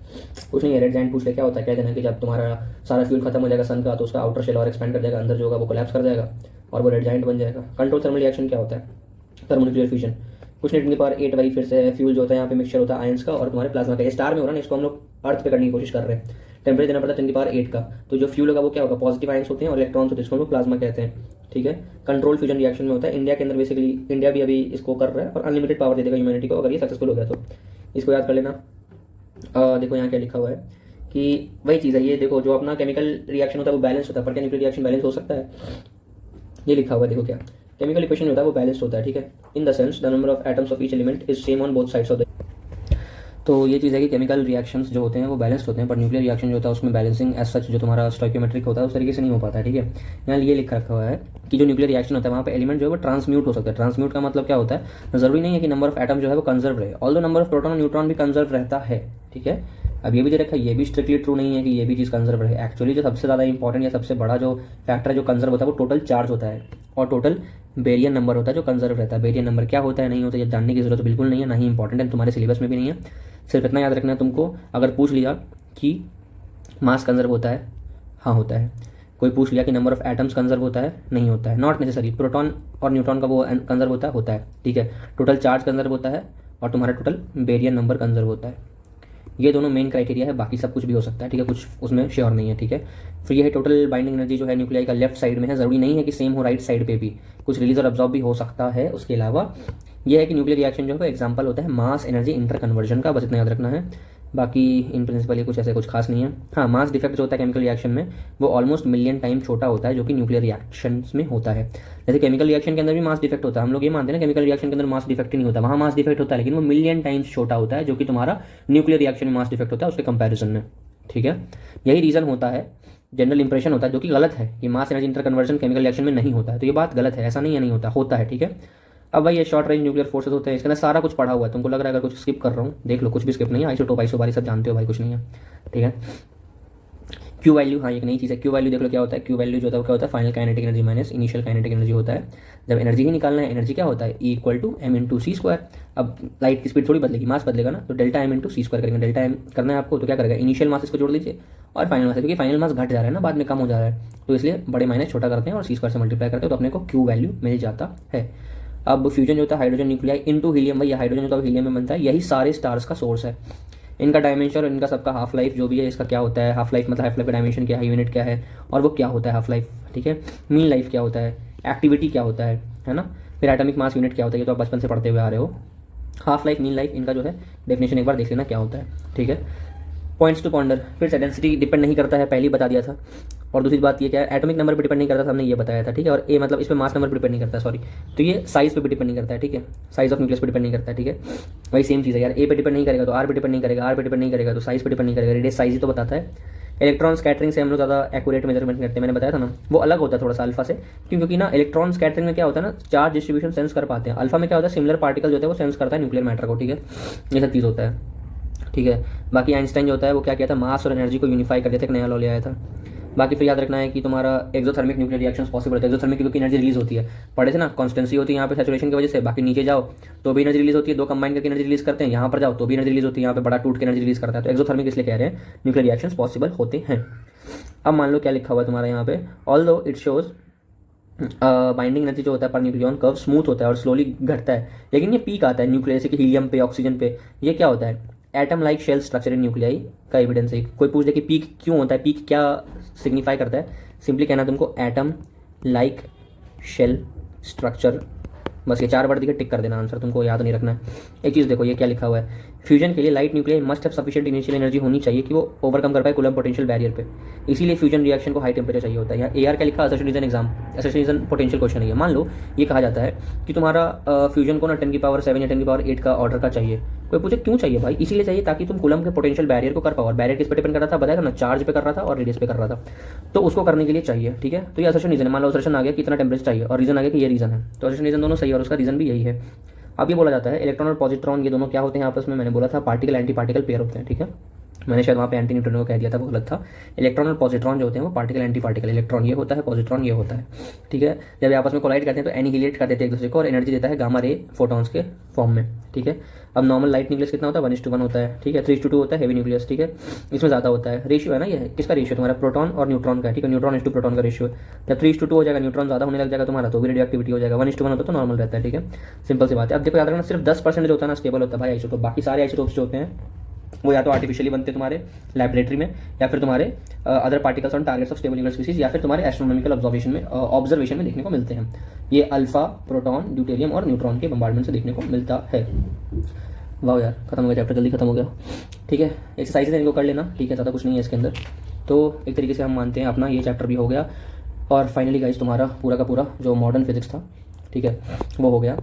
Speaker 1: कुछ नहीं है, रेड जाइंट पूछ ले क्या होता है, कह देना कि जब तुम्हारा सारा फ्यूल खत्म हो जाएगा सन का, तो उसका आउटर शेल और एक्सपैंड कर जाएगा, अंदर जो होगा वो कोलैप्स कर जाएगा और वो रेड जाइंट बन जाएगा। कंट्रोल थर्मल रिएक्शन क्या होता है, थर्मोन्यूक्लियर फ्यूजन, कुछ नहीं, 10⁸ वही फिर से फ्यूल जो होता है यहाँ पे मिक्सचर होता है आयंस का और तुम्हारे प्लाज्मा का, स्टार में हो रहा है, इसको हम लोग अर्थ पे करने की कोशिश कर रहे हैं, टेम्परेचर देना पड़ता है 10⁸ का, तो जो फ्यूल होगा वो क्या होगा, पॉजिटिव आयंस होते हैं और इलेक्ट्रॉन्स होते हैं, इसको हम लोग प्लाज्मा कहते हैं, ठीक है। कंट्रोल फ्यूजन रिएक्शन में होता है, इंडिया के अंदर बेसिकली, इंडिया भी अभी इसको कर रहा है और अनलिमिटेड पावर दे देगा ह्यूमैनिटी को अगर ये सक्सेसफुल हो गया, तो इसको याद कर लेना। देखो यहाँ क्या लिखा हुआ है कि वही चीज़ है, ये देखो जो अपना केमिकल रिएक्शन होता है वो बैलेंस होता है, पर क्या न्यूक्लियर रिएक्शन बैलेंस हो सकता है, ये लिखा हुआ है, देखो क्या केमिकल इक्वेशन होता है वो बैलेंस्ड होता है, ठीक है। In the sense the number of atoms of each element is same on both sides of the, तो ये चीज़ है कि केमिकल रिएक्शंस जो होते हैं वो बैलेंस्ड होते हैं, पर न्यूक्लियर रिएक्शन जो होता है उसमें बैलेंसिंग एज सच जो तुम्हारा स्टोइकियोमेट्रिक होता है उस तरीके से नहीं हो पाता है, ठीक है। यहाँ ये लिख रखा हुआ है कि जो न्यूक्लियर रिएक्शन होता है वहाँ पे एलिमेंट जो है वो ट्रांसम्यूट हो सकता है। ट्रांसम्यूट का मतलब क्या होता है, जरूरी नहीं है कि नंबर ऑफ एटम जो है वो कंजर्व रहे, ऑल्दो नंबर ऑफ प्रोटॉन और न्यूट्रॉन भी कंजर्व रहता है, ठीक है। अब ये भी दे रखा है, ये भी स्ट्रिक्टली ट्रू नहीं है कि ये भी चीज़ कंजर्व रहे। एक्चुअली जो सबसे ज़्यादा इंपॉर्टेंट या सबसे बड़ा जो फैक्टर जो कंजर्व होता है वो टोटल चार्ज होता है और टोटल बेरियन नंबर होता है जो कंजर्व रहता है। बेरियन नंबर क्या होता है नहीं होता ये जानने की जरूरत बिल्कुल नहीं है, ना ही इंपॉर्टेंट है, तुम्हारे सिलेबस में भी नहीं है। सिर्फ इतना याद रखना है तुमको, अगर पूछ लिया कि मास कंजर्व होता है, हाँ होता है। कोई पूछ लिया कि नंबर ऑफ एटम्स कंजर्व होता है, नहीं होता है, नॉट नेसेसरी। प्रोटॉन और न्यूट्रॉन का वो कंजर्व होता है, ठीक है। टोटल चार्ज कंजर्व होता है और तुम्हारा टोटल बेरियन नंबर कंजर्व होता है। ये दोनों मेन क्राइटेरिया है, बाकी सब कुछ भी हो सकता है, ठीक है, कुछ उसमें श्योर नहीं है, ठीक है। फिर ये है टोटल बाइंडिंग एनर्जी जो है न्यूक्लियाई का लेफ्ट साइड में है, जरूरी नहीं है कि सेम हो राइट साइड पे भी, कुछ रिलीज और अब्जॉर्ब भी हो सकता है। उसके अलावा ये है कि न्यूक्लियर रिएक्शन जो है एग्जांपल होता है मास एनर्जी इंटर कन्वर्जन का, बस इतना याद रखना है। बाकी इन प्रिंसिपल ये कुछ ऐसे कुछ खास नहीं है। हाँ, मास डिफेक्ट जो होता है केमिकल रिएक्शन में वो ऑलमोस्ट मिलियन टाइम छोटा होता है जो कि न्यूक्लियर रिएक्शन में होता है। जैसे केमिकल रिएक्शन के अंदर भी मास डिफेक्ट होता है, हम लोग ये मानते हैं ना केमिकल रिएक्शन के अंदर मास डिफेक्ट नहीं होता, वहाँ मास डिफेक्ट होता है लेकिन वो मिलियन टाइम्स छोटा होता है जो कि तुम्हारा न्यूक्लियर रिएक्शन में मास डिफेक्ट होता है उसके कंपेरिजन में, ठीक है। यही रीज़न होता है, जनरल इंप्रेशन होता है जो कि गलत है कि mass energy inter conversion chemical reaction में नहीं होता है, तो ये बात गलत है, ऐसा नहीं है नहीं होता, होता है, ठीक है। अब भाई ये शॉर्ट रेंज न्यूक्लियर फोर्सेस होते हैं, इसके अंदर सारा कुछ पढ़ा हुआ है, तुमको लग रहा है अगर कुछ स्किप कर रहा हूँ, देख लो कुछ भी स्किप नहीं है, आइसोटोप आइसोबारी सब जानते हो भाई, कुछ नहीं है, ठीक है। क्यू वैल्यू, हाँ एक नई चीज़ है, क्यू वैल्यू देख लो क्या होता है। क्यू वैल्यू जो होता है क्या होता है, final kinetic energy minus initial kinetic energy होता है। जब एनर्जी ही निकालना है, एनर्जी क्या होता है, E = m/c²। अब लाइट की स्पीड थोड़ी बदलेगी, मास बदलेगा ना, तो डेल्टा m/c² करेंगे। डेल्टा m करना है आपको तो क्या करेगा, इनिशियल मास इसको जोड़ दीजिए और फाइनल मास, क्योंकि फाइनल मास घट जा रहा है ना, बाद में कम हो जा रहा है, तो इसलिए बड़े माइनस छोटा करते हैं और c² से मल्टीप्लाई करते हैं, तो अपने को क्यू वैल्यू मिल जाता है। अब फ्यूजन जो होता है हाइड्रोजन न्यूक्लियाई इनटू हीलियम, भाई हाइड्रोजन जो हीलियम में बनता है, यही सारे स्टार्स का सोर्स है। इनका डायमेंशन और इनका सबका हाफ लाइफ जो भी है, इसका क्या होता है, हाफ लाइफ मतलब हाफ लाइफ का डायमेंशन क्या है, यूनिट क्या है और वो क्या होता है हाफ लाइफ, ठीक है। मीन लाइफ क्या होता है, एक्टिविटी क्या होता है ना। फिर एटॉमिक मास यूनिट क्या होता है, ये तो आप बचपन से पढ़ते हुए आ रहे हो। हाफ लाइफ, मीन लाइफ, इनका जो है डेफिनेशन एक बार देख लेना क्या होता है, ठीक है। पॉइंट्स टू पॉन्डर, फिर से डेंसिटी डिपेंड नहीं करता है, पहले ही बता दिया था। और दूसरी बात ये क्या है, एटॉमिक नंबर पर डिपेंड नहीं करता था, हमने ये बताया था, ठीक है। और ए मतलब इस पर मास नंबर पर डिपेंड नहीं करता, सॉरी, तो ये साइज पे भी डिपेंड नहीं करता है, ठीक है। साइज ऑफ न्यूक्लियस पर डिपेंड नहीं करता है, ठीक है। वही सेम चीज़ है यार, ए पे डिपेंड नहीं करेगा तो आर पे डिपेंड नहीं करेगा, आर पे डिपेंड नहीं करेगा तो साइज पे डिपेंड नहीं करेगा, रेडियस साइज ही तो बताता है। इलेक्ट्रॉन स्कैटरिंग से हम लोग ज़्यादा एक्यूरेट मेजरमेंट करते हैं, मैंने बताया था ना, वो अलग होता है थोड़ा सा अल्फा से, क्योंकि ना इलेक्ट्रॉन स्कैटरिंग में क्या होता है ना, चार्ज डिस्ट्रीब्यूशन सेंस कर पाते हैं। अल्फा में क्या होता है, सिमिलर पार्टिकल जो होता है वो सेंस करता है न्यूक्लियर मैटर को, ठीक है, ये सब चीज़ होता है। ठीक है। बाकी आइंस्टाइन जो होता है वो क्या किया था, मास और एनर्जी को यूनिफाई कर दिया था, एक नया लॉ ले आया था। बाकी फिर याद रखना है कि तुम्हारा एक्सोथर्मिक न्यूक्लियर रिएक्शंस पॉसिबल होता है। एक्सोथर्मिक क्योंकि एनर्जी रिलीज होती है, पढ़े थे ना, कॉन्स्टेंसी होती है यहाँ पे सैचुरेशन की वजह से। बाकी नीचे जाओ तो भी एनर्जी रिलीज होती है, दो कंबाइन करके एनर्जी रिलीज करते हैं। यहाँ पर जाओ तो भी एनर्जी रिलीज होती है, यहाँ पे बड़ा टूट के एनर्जी रिलीज करता है। तो एक्सोथर्मिक इसलिए कह रहे हैं न्यूक्लियर रिएक्शंस पॉसिबल होते हैं। अब मान लो क्या लिखा हुआ है तुम्हारा यहाँ पे, although it shows binding energy जो होता है पर न्यूक्लियन कर्व स्मूथ होता है और स्लोली घटता है, लेकिन ये पीक आता है न्यूक्लियर से कि हीलियम पे, ऑक्सीजन पे। ये क्या होता है, atom like shell structure in nuclei का एविडेंस है। कोई पूछ दे कि पीक क्यों होता है, पीक क्या सिग्निफाई करता है, सिंपली कहना तुमको एटम लाइक शेल स्ट्रक्चर, बस ये 4 वर्ड दिखे, टिक कर देना, आंसर तुमको याद नहीं रखना है। एक चीज़ देखो ये क्या लिखा हुआ है, फ्यूजन के लिए light nuclear must have sufficient initial energy होनी चाहिए कि वो ओवरकम कर पाए कूलम्ब पोटेंशियल बैरियर पे, इसीलिए फ्यूजन रिएक्शन को हाई टेम्परेचर चाहिए होता है। यहाँ AR क्या लिखा, assertion reason exam, assertion reason potential question है। मान लो ये कहा जाता है कि तुम्हारा फ्यूजन को ना 10⁻7 या 10⁻8 का ऑर्डर का चाहिए। कोई पूछे क्यों चाहिए भाई, इसीलिए चाहिए ताकि तुम कूलम्ब के पोटेंशियल बैरियर को कर पाओ। और बैरियर किस पे डिपेंड कर रहा था, बताया ना, चार्ज पे कर रहा था और रेडियस पे कर रहा था, तो उसको करने के लिए चाहिए। ठीक है, तो ये असर्शन रीजन है। मान लो असर्शन आ गया कितना टेम्परेचर चाहिए और रीजन आ गया कि ये रीजन है, तो असर्शन रीजन दोनों सही है और उसका रीजन भी यही है। अब ये बोला जाता है इलेक्ट्रॉन और पॉजिट्रॉन ये दोनों क्या होते हैं आपस में, मैंने बोला था पार्टिकल एंटी पार्टिकल पेयर होते हैं। ठीक है, मैंने शायद वहाँ पे एंटी न्यूट्रॉन को कह दिया था, वो गलत था। इलेक्ट्रॉन और पॉजिट्रॉन जो होते हैं वो पार्टिकल एंटी पार्टिकल, इलेक्ट्रॉन ये होता है, पॉजिट्रॉन ये होता है। ठीक है, जब आपस में कोलाइड करते हैं तो एनिहिलेट कर देते हैं एक दूसरे को और एनर्जी देता है गामा रे फोटॉन्स के फॉर्म में। ठीक है, अब नॉर्मल लाइट न्यूक्लियस कितना होता है, 1:1 होता है। ठीक है, 3:2 होता है हेवी न्यूक्लियस। ठीक है, इसमें ज़्यादा होता है, रेशियो है ना, ये किसका रेशियो, तुम्हारा प्रोटॉन और न्यूट्रॉन का। ठीक है, न्यूट्रॉन इस प्रोटॉन का रेशियो। जब 3:2 हो जाएगा, न्यूट्रॉन ज़्यादा होने लग जाएगा तुम्हारा, तो भी रेडियो एक्टिविटी हो जाएगा। 1:1 होता है तो नॉर्मल रहता है। ठीक है, सिंपल सी बात है। अब देखो याद रखना, सिर्फ 10% जो होता है ना स्टेबल होता है भाई आइसोटोप, बाकी सारे आइसोटोप्स जो होते हैं वो या तो आर्टिफिशियली बनते हैं तुम्हारे लैबोरेटरी में, या फिर तुम्हारे other particles on targets of stable nuclear species, या फिर तुम्हारे एस्ट्रोनॉमिकल ऑब्जर्वेशन में देखने को मिलते हैं। ये अल्फा, प्रोटॉन, ड्यूटेरियम और न्यूट्रॉन के बम्बार्डमेंट से देखने को मिलता है। वाह यार, खत्म हो गया चैप्टर, जल्दी खत्म हो गया। ठीक है, एक्सरसाइजेज इनको कर लेना। ठीक है, ज़्यादा कुछ नहीं है इसके अंदर। तो एक तरीके से हम मानते हैं अपना ये चैप्टर भी हो गया। और फाइनली गाइस तुम्हारा पूरा का पूरा जो मॉडर्न फिजिक्स था, ठीक है, वो हो गया।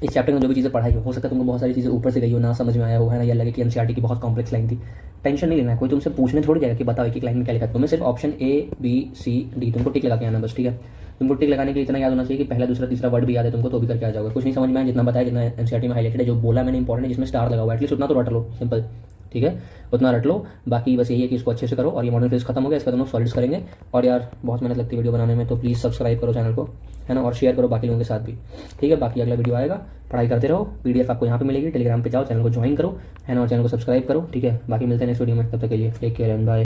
Speaker 1: इस चैप्टर में जो भी चीज़ें पढ़ाई हो सकता है तुमको बहुत सारी चीज़ें ऊपर से गई हो, ना समझ में आया हो, है ना, या लगे कि NCERT की बहुत कॉम्प्लेक्स लाइन थी। टेंशन नहीं लेना है, कोई तुमसे पूछने थोड़ी जाएगा कि बताओ एक लाइन में क्या लिखा है। तुम्हें सिर्फ option A B C D तुमको टिक लगा के आना बस। ठीक है, तुमको टिक लगाने के लिए इतना याद होना चाहिए कि पहला दूसरा तीसरा वर्ड भी याद है तुमको, तो भी करके आ जाओगे। कुछ नहीं समझ में आया, जितना बताया, जितना NCERT में हाईलाइटेड है, जो बोला मैंने इंपॉर्टेंट है, जिसमें स्टार लगा हुआ है, एटलीस्ट उतना तो रट लो, सिंपल। ठीक है, उतना रट लो। बाकी बस यही है कि इसको अच्छे से करो। और ये मॉडर्न फिजिक्स खत्म हो गया, इसका तुम सॉलिड्स करेंगे। और यार बहुत मेहनत लगती है वीडियो बनाने में, तो प्लीज़ सब्सक्राइब करो चैनल को, है ना, और शेयर करो बाकी लोगों के साथ भी। ठीक है, बाकी अगला वीडियो आएगा, पढ़ाई करते रहो। PDF आपको यहाँ पे मिलेगी, टेलीग्राम पे जाओ, चैनल को ज्वाइन करो, है ना, और चैनल को सब्सक्राइब करो। ठीक है, बाकी मिलते हैं नेक्स्ट वीडियो में, तब तक के लिए टेक केयर एंड बाय।